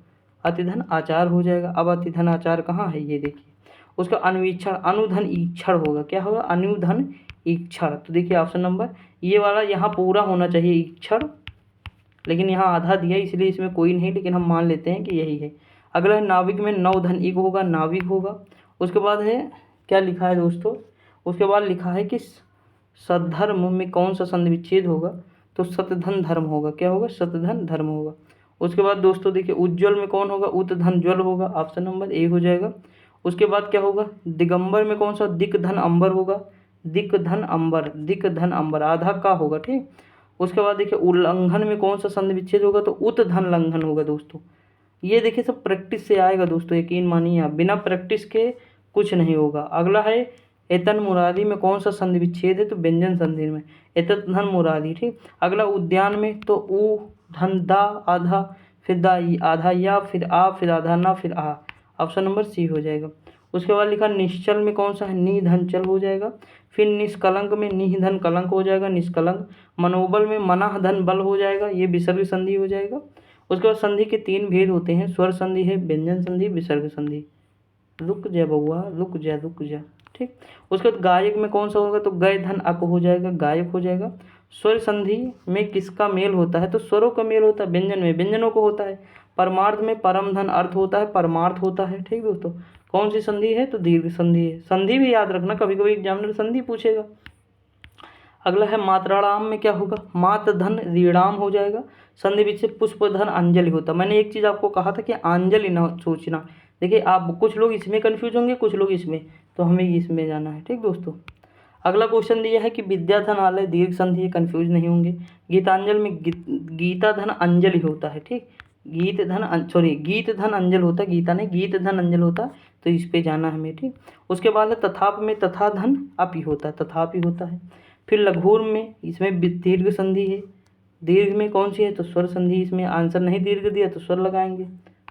अतिधन आचार हो जाएगा। अब अतिधन आचार कहाँ है, ये देखिए। उसका अनुवीक्षण अनुधन ईक्षण होगा, क्या होगा, अनुधन ईक्षण। तो देखिए ऑप्शन नंबर ये वाला यहाँ पूरा होना चाहिए ईक्षण, लेकिन यहाँ आधा दिया इसलिए इसमें कोई नहीं, लेकिन हम मान लेते हैं कि यही है। अगला है नाविक में नव धन इक होगा, नाविक होगा। उसके बाद है क्या लिखा है दोस्तों, उसके बाद लिखा है कि सद्धर्म में कौन सा संधि विच्छेद होगा, तो सतधन धर्म होगा, क्या होगा, सतधन धर्म होगा। उसके बाद दोस्तों देखिए उज्ज्वल में कौन होगा, उत धन ज्वल होगा, ऑप्शन नंबर ए हो जाएगा। उसके बाद क्या होगा, दिगंबर में कौन सा, दिक धन अंबर होगा, दिक धन अंबर, दिक धन अंबर आधा का होगा, ठीक। उसके बाद देखिए उल्लंघन में कौन सा संधि विच्छेद होगा, तो उत धन लंघन होगा दोस्तों। ये देखिए सब प्रैक्टिस से आएगा दोस्तों, यकीन मानिए आप, बिना प्रैक्टिस के कुछ नहीं होगा। अगला है एतन मुरादी में कौन सा संधि विच्छेद है, तो व्यंजन संधि में एतत धन मुरादी, ठीक। अगला उद्यान में तो उ धन दा आधा, फिर दा ई आधा या, फिर आ, फिर आधा ना, फिर आ, ऑप्शन नंबर सी हो जाएगा। उसके बाद लिखा निश्चल में कौन सा है, नि धन चल हो जाएगा। फिर निष्कलंक में नि धन कलंक हो जाएगा, निष्कलंक। मनोबल में मना धन बल हो जाएगा, ये विसर्ग संधि हो जाएगा। उसके बाद संधि के 3 भेद होते हैं, स्वर संधि है, व्यंजन संधि, विसर्ग संधि। रुक जा बउआ, रुक जा, रुक जा, ठीक। उसके बाद गायक में कौन सा होगा, तो गय धन अक हो जाएगा, गायक हो जाएगा। स्वर संधि में किसका मेल होता है, तो स्वरों का मेल होता है, व्यंजन में व्यंजनों को होता है। परमार्थ में परम धन अर्थ होता है, परमार्थ होता है, ठीक दोस्तों। कौन सी संधि है, तो दीर्घ संधि है। संधि भी याद रखना, कभी कभी एग्जामिनर संधि पूछेगा। अगला है मात्राणाम में क्या होगा, मात धन रीणाम हो जाएगा। संधि विच्छेद पुष्प धन अंजलि होता। मैंने एक चीज़ आपको कहा था कि अंजलि ना सोचना। देखिए आप कुछ लोग इसमें कन्फ्यूज होंगे, कुछ लोग इसमें, तो हमें इसमें जाना है, ठीक दोस्तों। अगला क्वेश्चन दिया है कि विद्याधन आलय दीर्घ संधि है, कन्फ्यूज नहीं होंगे। गीतांजलि में गीता धन अंजलि होता है, ठीक। गीत धन अंजल होता है, गीता नहीं, गीत धन अंजल होता है, तो इस पे जाना है हमें, ठीक। उसके बाद है तथाप में तथा धन अपि होता है, तथापि होता है। फिर लघुर में इसमें दीर्घ संधि है, दीर्घ में कौन सी है, तो स्वर संधि। इसमें आंसर नहीं दीर्घ दिया तो स्वर लगाएंगे,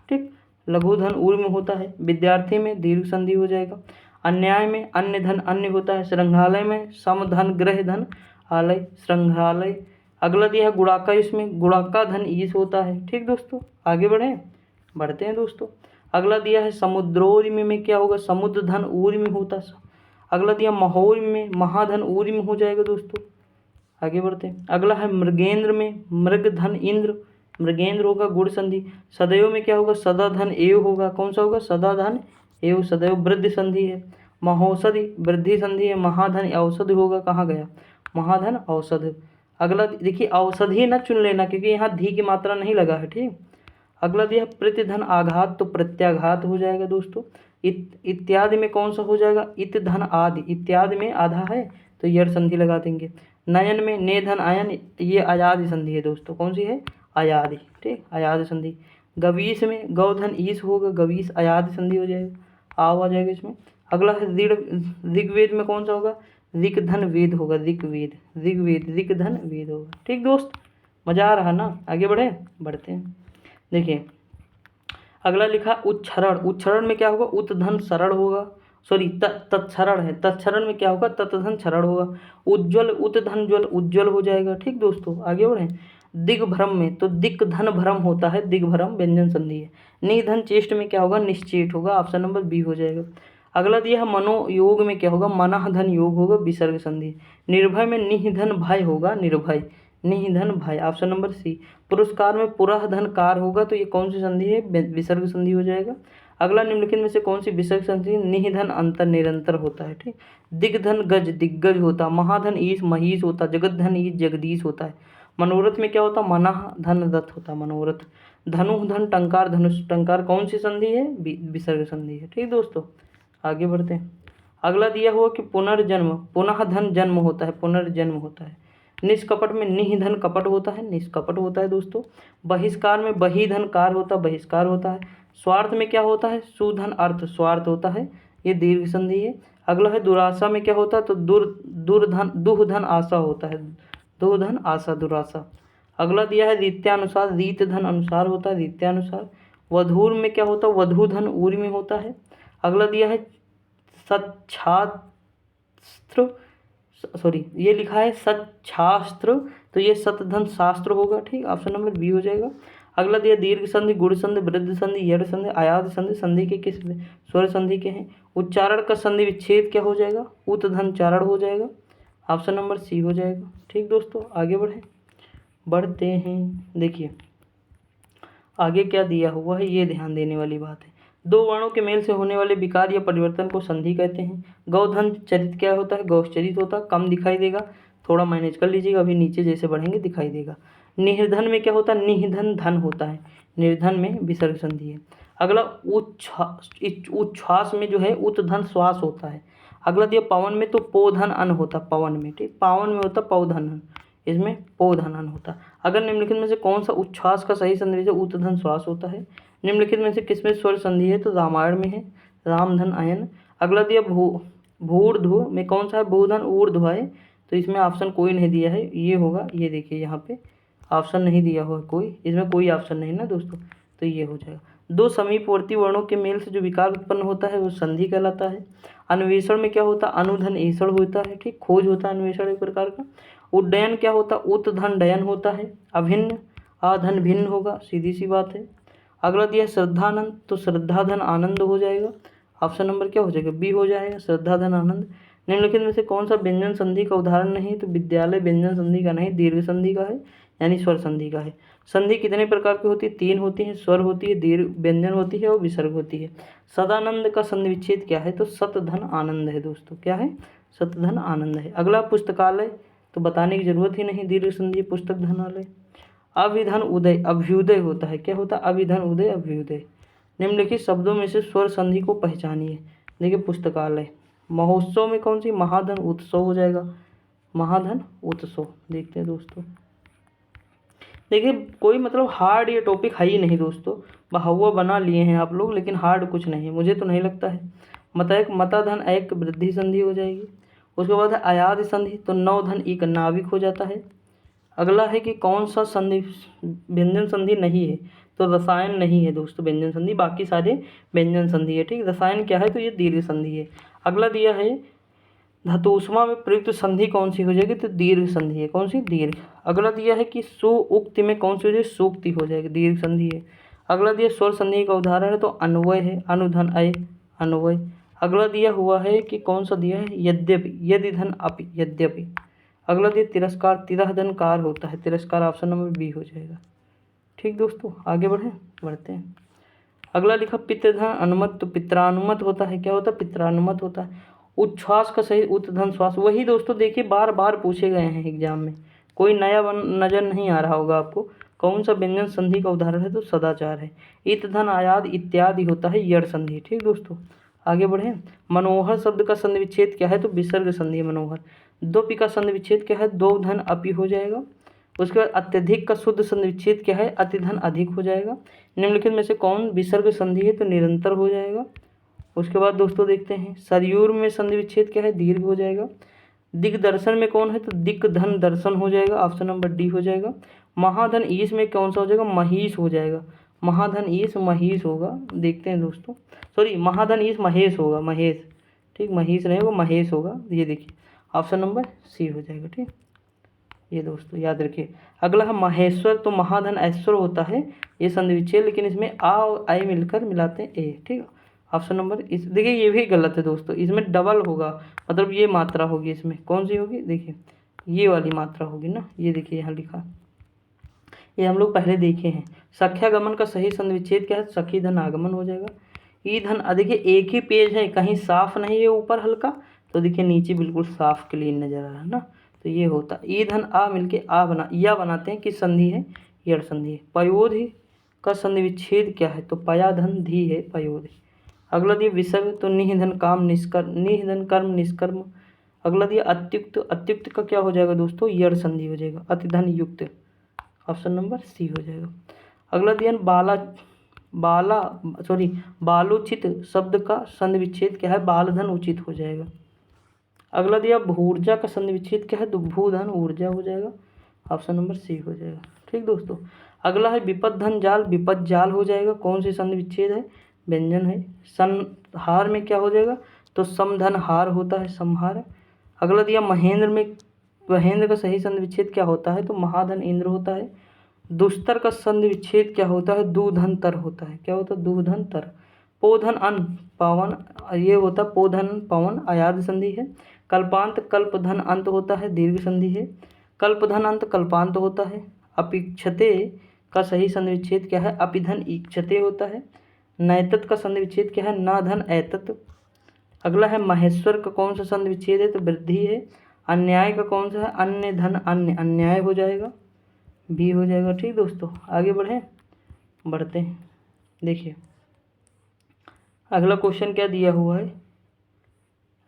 ठीक। लघु धन उर में होता है। विद्यार्थी में दीर्घ संधि हो जाएगा। अन्याय में अन्य धन अन्य होता है। श्रृंगालय में सम धन ग्रह धन आलय, श्रृंगालय। अगला दिया है गुणाका, इसमें गुणाका धन ईस होता है, ठीक दोस्तों। आगे बढ़ते हैं दोस्तों। अगला दिया है समुद्रोर्मी में क्या होगा, समुद्र धन ऊर्मी में होता है। अगला दिया महोर में महाधन ऊर्मी में हो जाएगा दोस्तों। आगे बढ़ते हैं। अगला है मृगेंद्र में मृग धन इंद्र, मृगेंद्र होगा गुण संधि। सदैव में क्या होगा, सदा धन एव होगा, कौन सा होगा, सदा धन एव, सदैव वृद्धि संधि है। महोषधि वृद्धि संधि है। महाधन औषधि होगा, कहाँ गया, महाधन औषध। अगला देखिए औषधि न चुन लेना, क्योंकि यहाँ धी की मात्रा नहीं लगा है, ठीक। अगला दिया प्रतिधन आघात, तो प्रत्याघात हो जाएगा दोस्तों। इत्यादि में कौन सा हो जाएगा, इत धन आदि, इत्यादि में आधा है तो यड़ संधि लगा देंगे। नयन में ने धन आयन, ये अयादि संधि है दोस्तों, कौन सी है, अयादि, ठीक, अयादि संधि। गवीस में गौधन ईस होगा, गवीस अयादि संधि हो जाएगा, आव आ जाएगा इसमें। अगला है ऋग्वेद में कौन सा होगा, ऋग धन वेद होगा, ऋग्वेद, ऋग्वेद ऋग धन वेद होगा, ठीक दोस्त। मजा आ रहा ना, आगे बढ़ते हैं। देखिए अगला लिखा उच्छरण, उच्छरण में क्या होगा, उत धन सरल होगा, सॉरी तत्क्षरण है, तत्क्षरण में क्या होगा, तत्धन क्षरण होगा। उज्ज्वल उत धन ज्वल उज्ज्वल हो जाएगा, ठीक दोस्तों। आगे बढ़े। दिग्भ्रम में तो दिक धन भ्रम होता है, दिग्भ्रम व्यंजन संधि है। निधन चेष्ट में क्या होगा, निश्चेट होगा, ऑप्शन नंबर बी हो जाएगा। अगला दिया है मनोयोग में क्या होगा, मनाह धन योग होगा, विसर्ग संधि। निर्भय में निधन भय होगा, निर्भय निधन भय, ऑप्शन नंबर सी। पुरस्कार में पुरः धन कार होगा, तो ये कौन सी संधि है, विसर्ग संधि हो जाएगा। अगला निम्नलिखित में से कौन सी विसर्ग संधि, निधन अंतर निरंतर होता है, ठीक। दिग्धन गज दिग्गज होता, महाधन ईश महीश होता, जगत धन ईश जगदीश होता है। मनोरथ में क्या होता, मनाह धन रथ होता, मनोरथ। धनु धन टंकार धनुष, टंकार कौन सी संधि है, विसर्ग संधि है, ठीक दोस्तों। आगे बढ़ते हैं। अगला दिया हुआ कि पुनर्जन्म, पुनः धन जन्म होता है, पुनर्जन्म होता है। निष्कपट में निधन कपट होता है, निष्कपट होता है दोस्तों। बहिष्कार में बहिधन कार होता, बहिष्कार होता है। स्वार्थ में क्या होता है, सुधन अर्थ स्वार्थ होता है, ये दीर्घ संधि है। अगला है दुराशा में क्या होता है, तो दुर्धन आशा होता है, दुर्धन आशा दुराशा। अगला दिया है रीत्यानुसार, रीत धन अनुसार होता है, रीत्यानुसार। वधूर में क्या होता है, वधू धन ऊर में होता है। अगला दिया है सच्छास्त्र, सॉरी ये लिखा है सच्छास्त्र, तो ये सतधन शास्त्र होगा, ठीक, ऑप्शन नंबर बी हो जाएगा। अगला दिया दीर्घ संधि गुण संधि वृद्ध संधि यड़ संधि आयाद संधि, संधि के किस स्वर संधि के हैं। उच्चारण का संधि विच्छेद क्या हो जाएगा, उत धन चारण हो जाएगा, ऑप्शन नंबर सी हो जाएगा, ठीक दोस्तों। आगे बढ़ते हैं। देखिए आगे क्या दिया हुआ है, ये ध्यान देने वाली बात है। दो वर्णों के मेल से होने वाले विकार या परिवर्तन को संधि कहते हैं। गौधन चरित क्या होता है, गौश्चरित होता है, कम दिखाई देगा, थोड़ा मैनेज कर लीजिएगा, अभी नीचे जैसे बढ़ेंगे दिखाई देगा। निर्धन में क्या होता है, निधन धन होता है, निर्धन में विसर्ग संधि है। अगला उच्छ्वास में जो है उत धन श्वास होता है। अगला दिया पवन में, तो पो धन अन होता है पवन में, ठीक। पावन में होता पौ धन अन, इसमें पो धन अन होता। अगर निम्नलिखित में से कौन सा उच्छ्वास का सही संधि है, उत धन श्वास होता है। निम्नलिखित में से किसमें स्वर संधि है, तो रामायण में है, राम धन अयन। अगला दिया भूर्ध्व में कौन सा है, भू धन ऊर्ध्व है, तो इसमें ऑप्शन कोई नहीं दिया है, ये होगा, ये देखिए यहाँ पे ऑप्शन नहीं दिया हुआ कोई, इसमें कोई ऑप्शन नहीं ना दोस्तों, तो ये हो जाएगा। दो समीपवर्ती वर्णों के मेल से जो विकार उत्पन्न होता है वो संधि कहलाता है। अन्वेषण में क्या होता है, अनुधन ऐषण होता है, ठीक। खोज होता है अन्वेषण एक प्रकार का। उड्डयन क्या होता है, उत धन डयन होता है। अभिन्न आधन भिन्न होगा, सीधी सी बात है। अगला दिया श्रद्धानंद, तो श्रद्धा धन आनंद हो जाएगा, ऑप्शन नंबर क्या हो जाएगा, बी हो जाएगा, श्रद्धा धन आनंद। निम्नलिखित में से कौन सा व्यंजन संधि का उदाहरण नहीं, तो विद्यालय व्यंजन संधि का नहीं, दीर्घ संधि का है, यानी स्वर संधि का है। संधि कितने प्रकार की होती है, 3 होती है, स्वर होती है, दीर्घ व्यंजन होती है और विसर्ग होती है। सदानंद का संधि विच्छेद क्या है, तो सत धन आनंद है दोस्तों, क्या है, सत धन आनंद है। अगला पुस्तकालय, तो बताने की जरूरत ही नहीं, दीर्घ संधि पुस्तक धनालय। अभिधन उदय अभ्युदय होता है, क्या होता है, अभिधन उदय अभ्युदय। निम्नलिखित शब्दों में से स्वर संधि को पहचानिए। देखिए पुस्तकालय, महोत्सव में कौन सी, महाधन उत्सव हो जाएगा, महाधन उत्सव। देखते हैं दोस्तों, देखिए कोई मतलब हार्ड ये टॉपिक है ही नहीं दोस्तों, बहुआ बना लिए हैं आप लोग, लेकिन हार्ड कुछ नहीं है, मुझे तो नहीं लगता है। मतैक मताधन एक वृद्धि संधि हो जाएगी। उसके बाद है अयाद संधि, तो नवधन एक नाविक हो जाता है। अगला है कि कौन सा संधि व्यंजन संधि नहीं है, तो रसायन नहीं है दोस्तों व्यंजन संधि, बाकी सारे व्यंजन संधि है, ठीक। रसायन क्या है, तो ये दीर्घ संधि है। अगला दिया है धातुष्मा में प्रयुक्त संधि कौन सी हो जाएगी, तो दीर्घ संधि है, कौन सी, दीर्घ। अगला दिया है कि सुउक्ति में कौन सी हो जाएगी, सूक्ति हो जाएगी, दीर्घ संधि है। अगला दिया स्वर संधि का उदाहरण है, तो अन्वय है, अनुधन अय अन्वय। अगला दिया हुआ है कि कौन सा दिया है, यद्यपि, यदि धन अपि, यद्यपि। अगला दिया तिरस्कार, तिरह धन कार होता है, तिरस्कार, ऑप्शन नंबर बी हो जाएगा, ठीक दोस्तों। आगे बढ़ते हैं। अगला लिखा पितृधन अनुमत, तो पित्रानुमत होता है, क्या होता है, पित्रानुमत होता है। उच्छ्वास का सही उत धन श्वास, वही दोस्तों देखिए बार बार पूछे गए हैं एग्जाम में, कोई नया नजर नहीं आ रहा होगा आपको। कौन सा व्यंजन संधि का उदाहरण है, तो सदाचार है। इत धन आयाद इत्यादि होता है यड़ संधि, ठीक दोस्तों। आगे बढ़े। मनोहर शब्द का संधि विच्छेद क्या है, तो विसर्ग संधि मनोहर। द्वपी का संधि विच्छेद क्या है, दो धन अपि हो जाएगा। उसके बाद अत्यधिक का शुद्ध संधि विच्छेद क्या है, अतिधन अधिक हो जाएगा। निम्नलिखित में से कौन विसर्ग संधि है, तो निरंतर हो जाएगा। उसके बाद दोस्तों देखते हैं सरयूर में संधि विच्छेद क्या है, दीर्घ हो जाएगा। दिग्दर्शन में कौन है, तो दिक् धन दर्शन हो जाएगा, ऑप्शन नंबर डी हो जाएगा। महाधन ईश में कौन सा हो जाएगा, महिष हो जाएगा, महाधन ईश महिष होगा। देखते हैं दोस्तों, सॉरी महाधन ईश महेश होगा, महेश, ठीक, महिष नहीं होगा, महेश होगा, ये देखिए ऑप्शन नंबर सी हो जाएगा, ठीक। ये दोस्तों याद रखिए। अगला है महेश्वर, तो महाधन ऐश्वर होता है, ये संधि विच्छेद, लेकिन इसमें आ और आई मिलकर मिलाते हैं ए, ठीक। ऑप्शन नंबर इस, देखिए ये भी गलत है दोस्तों, इसमें डबल होगा, मतलब ये मात्रा होगी, इसमें कौन सी होगी, देखिए ये वाली मात्रा होगी ना, ये देखिए यहाँ लिखा, ये हम लोग पहले देखे हैं। सख्यागमन का सही संधि विच्छेद क्या है, सखी धन आगमन हो जाएगा। ई धन, देखिए एक ही पेज है, कहीं साफ नहीं है ऊपर हल्का, तो देखिए नीचे बिल्कुल साफ क्लीन नजर आ रहा है ना, तो ये होता ई धन आ मिलके आ बना या बनाते हैं, किस संधि है, यड़ संधि है। पयोधि का संधि विच्छेद क्या है, तो पया धन धी है, पयोधि। अगला दिया विसर्ग, तो निह धन काम निष्कर्म, निह धन कर्म निष्कर्म। अगला दिया अत्युक्त, अत्युक्त का क्या हो जाएगा दोस्तों, यड़ संधि हो जाएगा, अतिधन युक्त, ऑप्शन नंबर सी हो जाएगा। अगला दिया बालोचित शब्द का संधि विच्छेद क्या है, बालधन उचित हो जाएगा। अगला दिया भूर्जा का संधि विच्छेद क्या है, तो भूधन ऊर्जा हो जाएगा, ऑप्शन नंबर सी हो जाएगा, ठीक दोस्तों। अगला है विपद धन जाल, विपद जाल हो जाएगा, कौन सी संधि विच्छेद है, व्यंजन है। संहार में क्या हो जाएगा, तो समधन हार होता है, संहार। अगला दिया महेंद्र में, महेंद्र का सही संधि विच्छेद क्या होता है, तो महाधन इंद्र होता है। दुस्तर का संधि विच्छेद क्या होता है, दूधन तर होता है, क्या होता है, दूधन तर। पोधन अन पवन, ये होता है पोधन पवन, अयाद संधि है। कल्पांत कल्पधन अंत होता है, दीर्घ संधि है। कल्पधन अंत कल्पांत होता है। अपिक्षते का सही संधि विच्छेद क्या है, अपिधन इक्षते होता है। नैतत का संधि विच्छेद क्या है, न धन ऐतत। अगला है महेश्वर का कौन सा संधि विच्छेद है, तो वृद्धि है। अन्याय का कौन सा है, अन्य धन अन्य, अन्याय हो जाएगा, बी हो जाएगा, ठीक दोस्तों। आगे बढ़ते हैं, देखिए अगला क्वेश्चन क्या दिया हुआ है,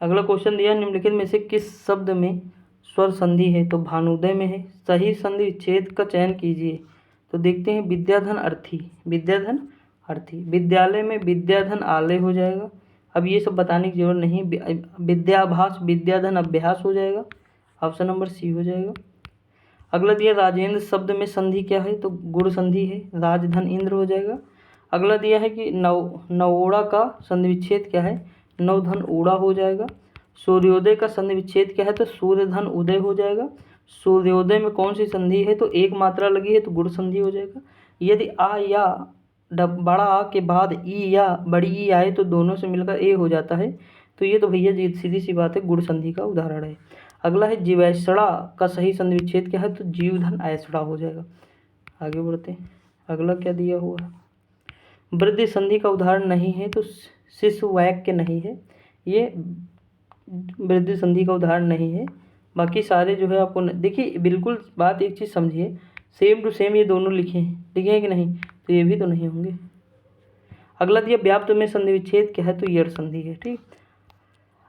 अगला क्वेश्चन दिया निम्नलिखित में से किस शब्द में स्वर संधि है, तो भानुदय में है। सही संधि विच्छेद का चयन कीजिए, तो देखते हैं विद्याधन अर्थी, विद्याधन अर्थी। विद्यालय में विद्याधन आलय हो जाएगा, अब ये सब बताने की जरूरत नहीं। विद्याभास विद्याधन अभ्यास हो जाएगा, ऑप्शन नंबर सी हो जाएगा। अगला दिया राजेंद्र शब्द में संधि क्या है, तो गुण संधि है, राजधन इंद्र हो जाएगा। अगला दिया है कि नवोड़ा का संधि विच्छेद क्या है, नवधन ऊड़ा हो जाएगा। सूर्योदय का संधि विच्छेद क्या है, तो सूर्यधन उदय हो जाएगा। सूर्योदय में कौन सी संधि है, तो एक मात्रा लगी है तो गुण संधि हो जाएगा। यदि आ या बड़ा आ के बाद ई या बड़ी ई आए तो दोनों से मिलकर ए हो जाता है, तो ये तो भैया जी सीधी सी बात है, गुण संधि का उदाहरण है। अगला है जीवैषणा का सही संधि विच्छेद क्या है, तो जीवधन ऐषणा हो जाएगा। आगे बढ़ते हैं, अगला क्या दिया हुआ है, वृद्धि संधि का उदाहरण नहीं है, तो शिशु वाक्य नहीं है, ये वृद्धि संधि का उदाहरण नहीं है। बाकी सारे जो है आपको देखिए, बिल्कुल बात एक चीज़ समझिए, सेम टू सेम ये दोनों लिखे हैं कि नहीं, तो ये भी तो नहीं होंगे। अगला दिया व्याप्त में संधि विच्छेद क्या है, तो यड़ संधि है, ठीक।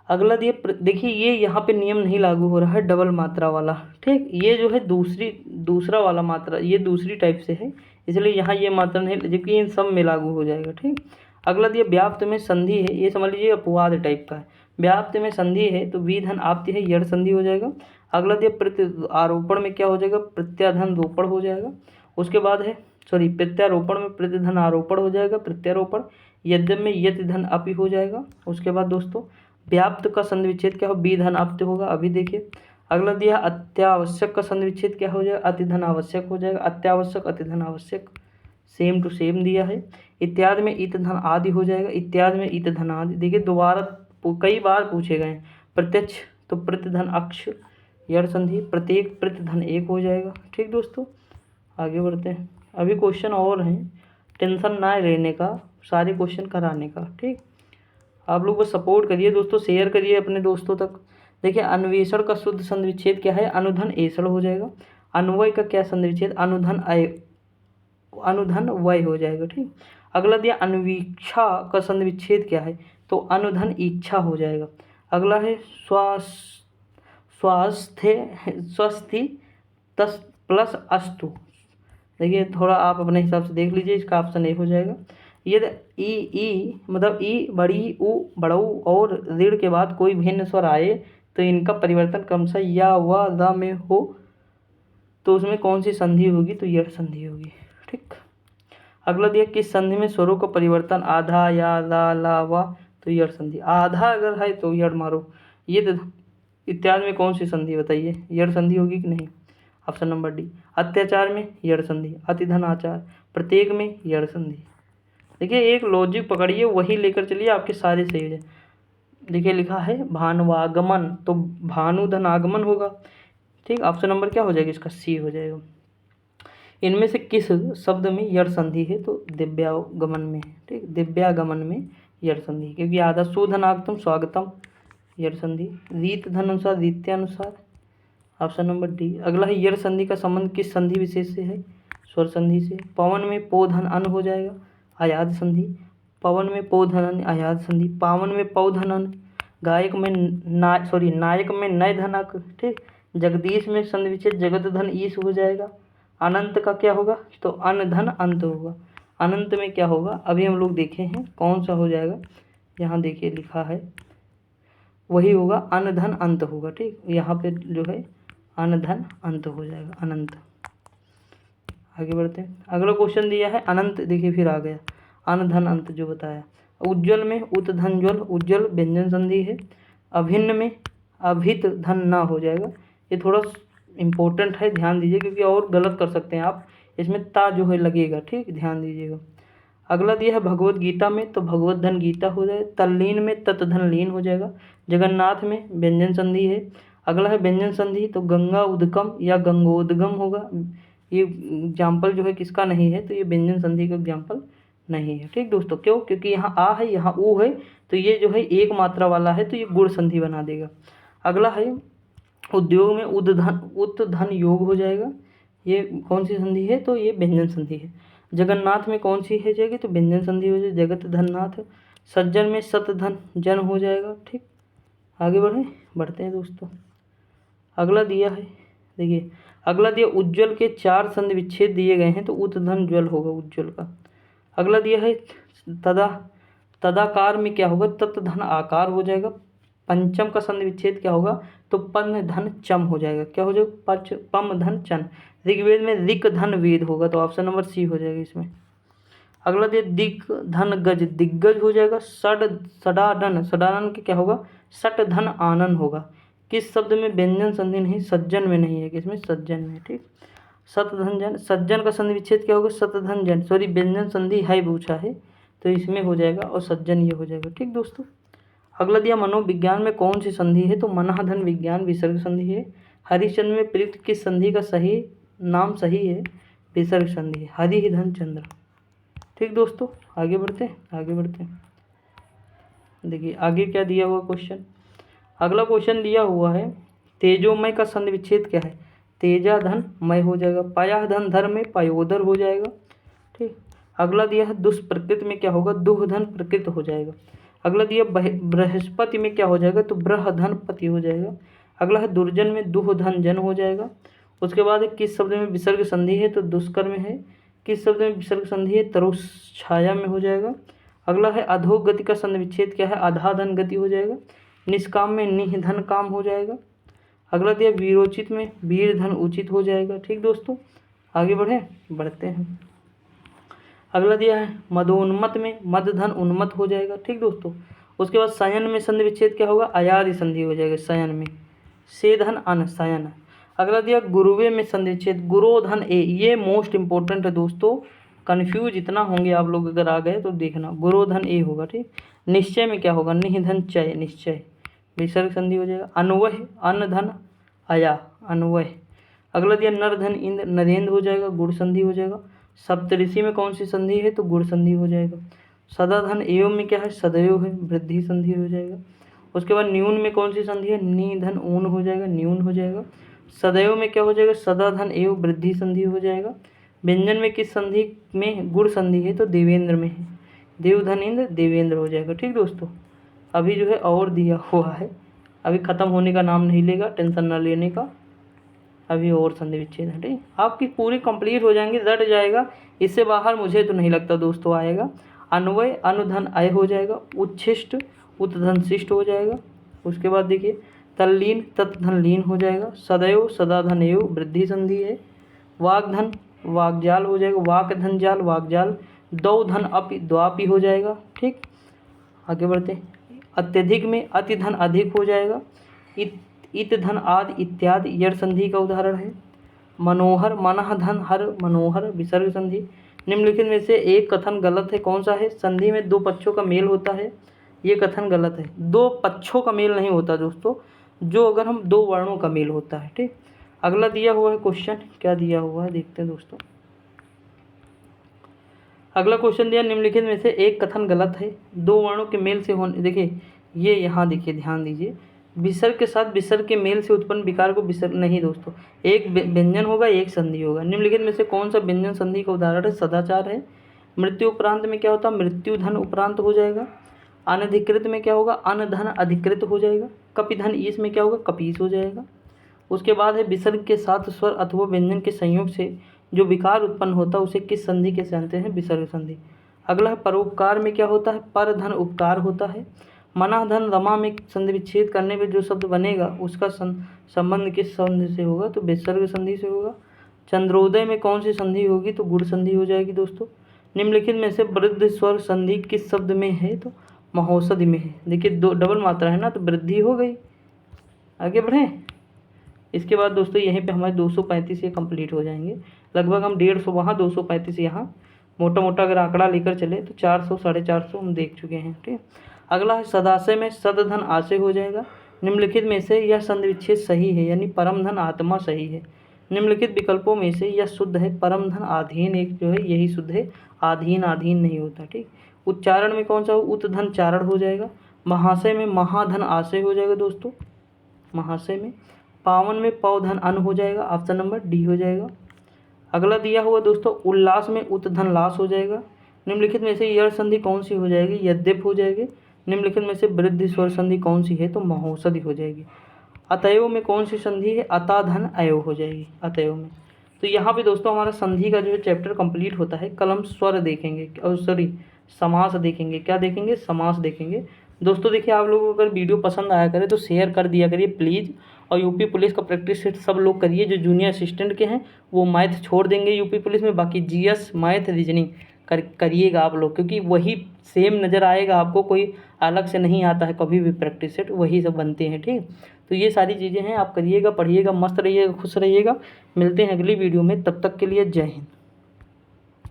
अगला दिया देखिए, ये यहाँ पे नियम नहीं लागू हो रहा है डबल मात्रा वाला, ठीक। ये जो है दूसरा वाला मात्रा, ये दूसरी टाइप से है, इसलिए यहाँ ये मात्रा नहीं, जबकि इन सब में लागू हो जाएगा, ठीक। अगला दिया व्याप्त में संधि है, ये समझ लीजिए अपवाद टाइप का है। व्याप्त में संधि है तो विधन आप्ति है, यड़ संधि हो जाएगा। अगला दिया प्रत्यारोपण में क्या हो जाएगा, प्रत्याधन रोपण हो जाएगा। उसके बाद है प्रत्यारोपण में प्रतिधन आरोपण हो जाएगा, प्रत्यारोपण। यद्यप में यति धन अपि हो जाएगा। उसके बाद दोस्तों व्याप्त का संधि विच्छेद क्या हो, विधन आप्ति होगा, अभी देखिए। अगला दिया अत्यावश्यक का संधि विच्छेद क्या हो जाएगा, अतिधन आवश्यक हो जाएगा, अत्यावश्यक अतिधन आवश्यक, सेम टू सेम दिया है। इत्यादि में इत धन आदि हो जाएगा, इत्यादि में इत धन आदि। देखिए दोबारा कई बार पूछे गए। प्रत्यक्ष तो प्रतिधन अक्ष यड़ संधि, प्रत्येक प्रतिधन एक हो जाएगा, ठीक दोस्तों। आगे बढ़ते हैं, अभी क्वेश्चन और हैं, टेंशन ना लेने का, सारे क्वेश्चन कराने का, ठीक। आप लोग बस सपोर्ट करिए दोस्तों, शेयर करिए अपने दोस्तों तक। देखिए अन्वेषण का शुद्ध संधि विच्छेद क्या है, अनुधन एषण हो जाएगा। अन्वय का क्या संधि विच्छेद, अनुधन वय हो जाएगा, ठीक। अगला दिया अन्वीक्षा का संधि विच्छेद क्या है, तो अनुधन इच्छा हो जाएगा। अगला है स्वस्थि तस प्लस अस्तु, देखिए थोड़ा आप अपने हिसाब से देख लीजिए, इसका ऑप्शन ए हो जाएगा। यदि ई मतलब ई बड़ी उ बड़ऊ और ऋण के बाद कोई भिन्न स्वर आए तो इनका परिवर्तन क्रमशः या व द में हो, तो उसमें कौन सी संधि होगी, तो यड़ संधि होगी, ठीक। अगला दिया किस संधि में स्वरों का परिवर्तन आधा या ला ला वा, तो यड़ संधि। आधा अगर है तो यड़ मारो। ये इत्यादि में कौन सी संधि बताइए, यड़ संधि होगी कि नहीं, ऑप्शन नंबर डी। अत्याचार में यड़ संधि, अतिधन आचार, प्रत्येक में यड़ संधि। देखिए एक लॉजिक पकड़िए, वही लेकर चलिए, आपके सारे सही हो जाए। देखिए लिखा है भानुवागमन, तो भानुधन आगमन होगा, ठीक। ऑप्शन नंबर क्या हो जाएगा इसका, सी हो जाएगा। इनमें से किस शब्द में यड़ संधि है, तो दिव्यागमन में, ठीक। दिव्यागमन में यड़ संधि, क्योंकि आधा सुधनागतम स्वागतम यड़ संधि, रीत धन अनुसार रीत्यानुसार, ऑप्शन नंबर डी। अगला है यड़ संधि का संबंध किस संधि विशेष से है, स्वर संधि से। पवन में पो धन अन हो जाएगा, आयाद संधि। पवन में पो धन अन, आयाद संधि। पावन में पौ धन अन, गायक में नायक में नय धनक, ठीक। जगदीश में संधि विच्छेद जगत धन ईश हो जाएगा। अनंत का क्या होगा, तो अन धन अंत होगा। अनंत में क्या होगा, अभी हम लोग देखे हैं कौन सा हो जाएगा, यहाँ देखिए लिखा है वही होगा, अन धन अंत होगा, ठीक। यहाँ पे जो है अन धन अंत हो जाएगा, अनंत। आगे बढ़ते हैं, अगला क्वेश्चन दिया है अनंत, देखिए फिर आ गया अन धन अंत जो बताया। उज्ज्वल में उत धन ज्वल, उज्ज्वल व्यंजन संधि है। अभिन्न में अभित धन ना हो जाएगा, ये थोड़ा इम्पोर्टेंट है, ध्यान दीजिए, क्योंकि और गलत कर सकते हैं आप, इसमें ता जो है लगेगा, ठीक, ध्यान दीजिएगा। अगला दिया है भगवत गीता में, तो भगवत धन गीता हो जाए। तल्लीन में तत्धन लीन हो जाएगा। जगन्नाथ में व्यंजन संधि है। अगला है व्यंजन संधि, तो गंगा उद्गम या गंगोद्गम होगा। ये एग्जाम्पल जो है किसका नहीं है, तो ये व्यंजन संधि का एग्जाम्पल नहीं है, ठीक दोस्तों। क्यों, क्योंकि यहाँ आ है, यहाँ ऊ है, तो ये जो है एक मात्रा वाला है, तो ये गुण संधि बना देगा। अगला है उद्योग में उत धन योग हो जाएगा, ये कौन सी संधि है, तो ये व्यंजन संधि है। जगन्नाथ में कौन सी है जाएगी, तो व्यंजन संधि हो जाएगी, जगत धननाथ। सज्जन में सत धन जन हो जाएगा। ठीक, आगे बढ़ते हैं दोस्तों। अगला दिया है, देखिए अगला दिया उज्ज्वल के 4 संधि विच्छेद दिए गए हैं तो उत धन ज्वल होगा उज्ज्वल का। अगला दिया है तदाकार में क्या होगा, तत् धन आकार हो जाएगा। पंचम का संधि विच्छेद क्या होगा, तो पन धन चम हो जाएगा। क्या हो जाएगा, पम धन चन। ऋग्वेद में ऋक धन वेद होगा, तो ऑप्शन नंबर सी हो जाएगा इसमें। अगला दिया दिक धन गज दिग्गज हो जाएगा। सडाडन सडाडन के क्या होगा, सट धन आनन होगा। किस शब्द में व्यंजन संधि नहीं, सज्जन में नहीं है, किसमें, सज्जन में। ठीक, सत धन जन, सज्जन का संधि विच्छेद क्या होगा, सत धन जन। सॉरी, व्यंजन संधि है पूछा है तो इसमें हो जाएगा और सज्जन ये हो जाएगा। ठीक दोस्तों, अगला दिया मनोविज्ञान में कौन सी संधि है, तो मना धन विज्ञान विसर्ग संधि है। हरिश्चंद्र में प्रयुक्त किस संधि का सही नाम सही है, विसर्ग संधि है, हरि धन चंद्र। ठीक दोस्तों, आगे बढ़ते हैं। देखिए आगे क्या दिया हुआ क्वेश्चन, अगला क्वेश्चन दिया हुआ है तेजोमय का संधि विच्छेद क्या है, तेजा धन मय हो जाएगा। पाया धन धर में पायोदर हो जाएगा। ठीक, अगला दिया है दुष्प्रकृत में क्या होगा, दुह धन प्रकृत हो जाएगा। अगला दिया बृहस्पति में क्या हो जाएगा, तो ब्रह धन पति हो जाएगा। अगला है दुर्जन में दुह धन जन हो जाएगा। उसके बाद है किस शब्द में विसर्ग संधि है, तो दुष्कर में है। किस शब्द में विसर्ग संधि है, तरुष छाया में हो जाएगा। अगला है अधोगति का संधि विच्छेद क्या है, आधा धन गति हो जाएगा। निष्काम में निह धन काम हो जाएगा। अगला दिया वीरोचित में वीर धन उचित हो जाएगा। ठीक दोस्तों, आगे बढ़ते हैं। अगला दिया है मदोन्मत में मद धन उन्मत हो जाएगा। ठीक दोस्तों, उसके बाद शयन में संधि विच्छेद क्या होगा, अयादि संधि हो जाएगा शयन में, से धन अन शयन। अगला दिया गुरुवे में संधि विच्छेद गुरो धन ए, ये मोस्ट इंपॉर्टेंट है दोस्तों, कन्फ्यूज इतना होंगे आप लोग अगर आ गए तो देखना, गुरो धन ए होगा। ठीक, निश्चय में क्या होगा, निह धन चय निश्चय, विसर्ग संधि हो जाएगा। अन्वय अन्न धन अया अन्वय। अगला दिया नर धन इंद्र नरेंद्र हो जाएगा, गुण संधि हो जाएगा। सप्तऋषि में कौन सी संधि है, तो गुण संधि हो जाएगा। सदा धन एवं में क्या है, सदैव है, वृद्धि संधि हो जाएगा। उसके बाद न्यून में कौन सी संधि है, नी धन ऊन हो जाएगा, न्यून हो जाएगा। सदैव में क्या हो जाएगा, सदा धन एवं वृद्धि संधि हो जाएगा। व्यंजन में किस संधि में गुण संधि है, तो देवेंद्र में है, देव धन इंद्र देवेंद्र हो जाएगा। ठीक दोस्तों, अभी जो है और दिया हुआ है, अभी ख़त्म होने का नाम नहीं लेगा, टेंशन ना लेने का, अभी और संधि विच्छेद है। ठीक, आपकी पूरी कंप्लीट हो जाएंगी, रट जाएगा, इससे बाहर मुझे तो नहीं लगता दोस्तों आएगा। अन्वय अनुधन अय हो जाएगा, उच्छिष्ट उत्धन शिष्ट हो जाएगा। उसके बाद देखिए तल्लीन तत्धन लीन हो जाएगा। सदैव सदा धन एव वृद्धि संधि है। वाग्धन वाग्जाल हो जाएगा, वाक धन जाल वाग्जाल। दौ धन अपि द्वापि हो जाएगा। ठीक, आगे बढ़ते हैं। अत्यधिक में अति धन अधिक हो जाएगा। इत धन आदि इत्यादि यड़ संधि का उदाहरण है। मनोहर मनः धन हर मनोहर विसर्ग संधि। निम्नलिखित में से एक कथन गलत है, कौन सा है, संधि में दो पक्षों का मेल होता है, ये कथन गलत है। दो पक्षों का मेल नहीं होता दोस्तों, जो अगर हम दो वर्णों का मेल होता है। ठीक, अगला दिया हुआ है क्वेश्चन, क्या दिया हुआ है देखते हैं दोस्तों। अगला क्वेश्चन दिया निम्नलिखित में से एक कथन गलत है, दो वर्णों के मेल से होने, देखिए ये यहाँ देखिए ध्यान दीजिए, विसर्ग के साथ विसर्ग के मेल से उत्पन्न विकार को विसर्ग नहीं दोस्तों, एक व्यंजन होगा एक संधि होगा। निम्नलिखित में से कौन सा व्यंजन संधि का उदाहरण है, सदाचार है। मृत्यु उपरांत में क्या होता है, मृत्यु धन उपरांत हो जाएगा। अनधिकृत में क्या होगा, अन धन अधिकृत हो जाएगा। कपिधन ईस में क्या होगा, कपीस हो जाएगा। उसके बाद है विसर्ग के साथ स्वर अथवा व्यंजन के संयोग से जो विकार उत्पन्न होता है उसे किस संधि के जानते हैं, विसर्ग संधि। अगला है परोपकार में क्या होता है, पर धन उपकार होता है। मना धन रमा में संधि विच्छेद करने में जो शब्द बनेगा उसका संबंध किस संधि से होगा, तो विसर्ग संधि से होगा। चंद्रोदय में कौन सी संधि होगी, तो गुण संधि हो जाएगी दोस्तों। निम्नलिखित में से वृद्ध स्वर संधि किस शब्द में है, तो महोषधि में है। देखिए दो डबल मात्रा है ना, तो वृद्धि हो गई। आगे बढ़ें, इसके बाद दोस्तों यहीं पे हमारे 235 ये कंप्लीट हो जाएंगे। लगभग हम 150 वहाँ 235 यहाँ, मोटा मोटा अगर आंकड़ा लेकर चले तो 400 450 हम देख चुके हैं। ठीक, अगला है सदाशय में सदधन आशय हो जाएगा। निम्नलिखित में से यह संधि विच्छेद सही है, यानी परम धन आत्मा सही है। निम्नलिखित विकल्पों में से यह शुद्ध है, परम धन आधीन एक जो है यही शुद्ध है, आधीन आधीन नहीं होता। ठीक, उच्चारण में कौन सा उत धन चारण हो जाएगा। महाशय में महाधन आशय हो जाएगा दोस्तों, महाशय में। पावन में पौधन अन हो जाएगा, ऑप्शन नंबर डी हो जाएगा। अगला दिया हुआ दोस्तों उल्लास में उत धन लाश हो जाएगा। निम्नलिखित में से यह संधि कौन सी हो जाएगी? यद्यप हो जाएगी। निम्नलिखित में से वृद्धि स्वर संधि कौन सी है? तो महोषधि हो जाएगी। अतएव में कौन सी संधि है? अता धन अयो हो जाएगी अतएव में। तो यहाँ पे दोस्तों हमारा संधि का जो है चैप्टर कंप्लीट होता है। कल हम स्वर देखेंगे और सॉरी समास देखेंगे। क्या देखेंगे? समास देखेंगे। दोस्तों देखिए, आप लोगों को अगर वीडियो पसंद आया करे तो शेयर कर दिया करिए प्लीज़। और यूपी पुलिस का प्रैक्टिस सेट सब लोग करिए। जो जूनियर असिस्टेंट के हैं वो मैथ छोड़ देंगे यूपी पुलिस में, बाकी जीएस मैथ रीजनिंग करिएगा आप लोग, क्योंकि वही सेम नज़र आएगा आपको, कोई अलग से नहीं आता है कभी भी प्रैक्टिस सेट, वही सब बनते हैं। ठीक, तो ये सारी चीज़ें हैं, आप करिएगा, पढ़िएगा, मस्त रहिएगा, खुश रहिएगा। मिलते हैं अगली वीडियो में, तब तक के लिए जय हिंद।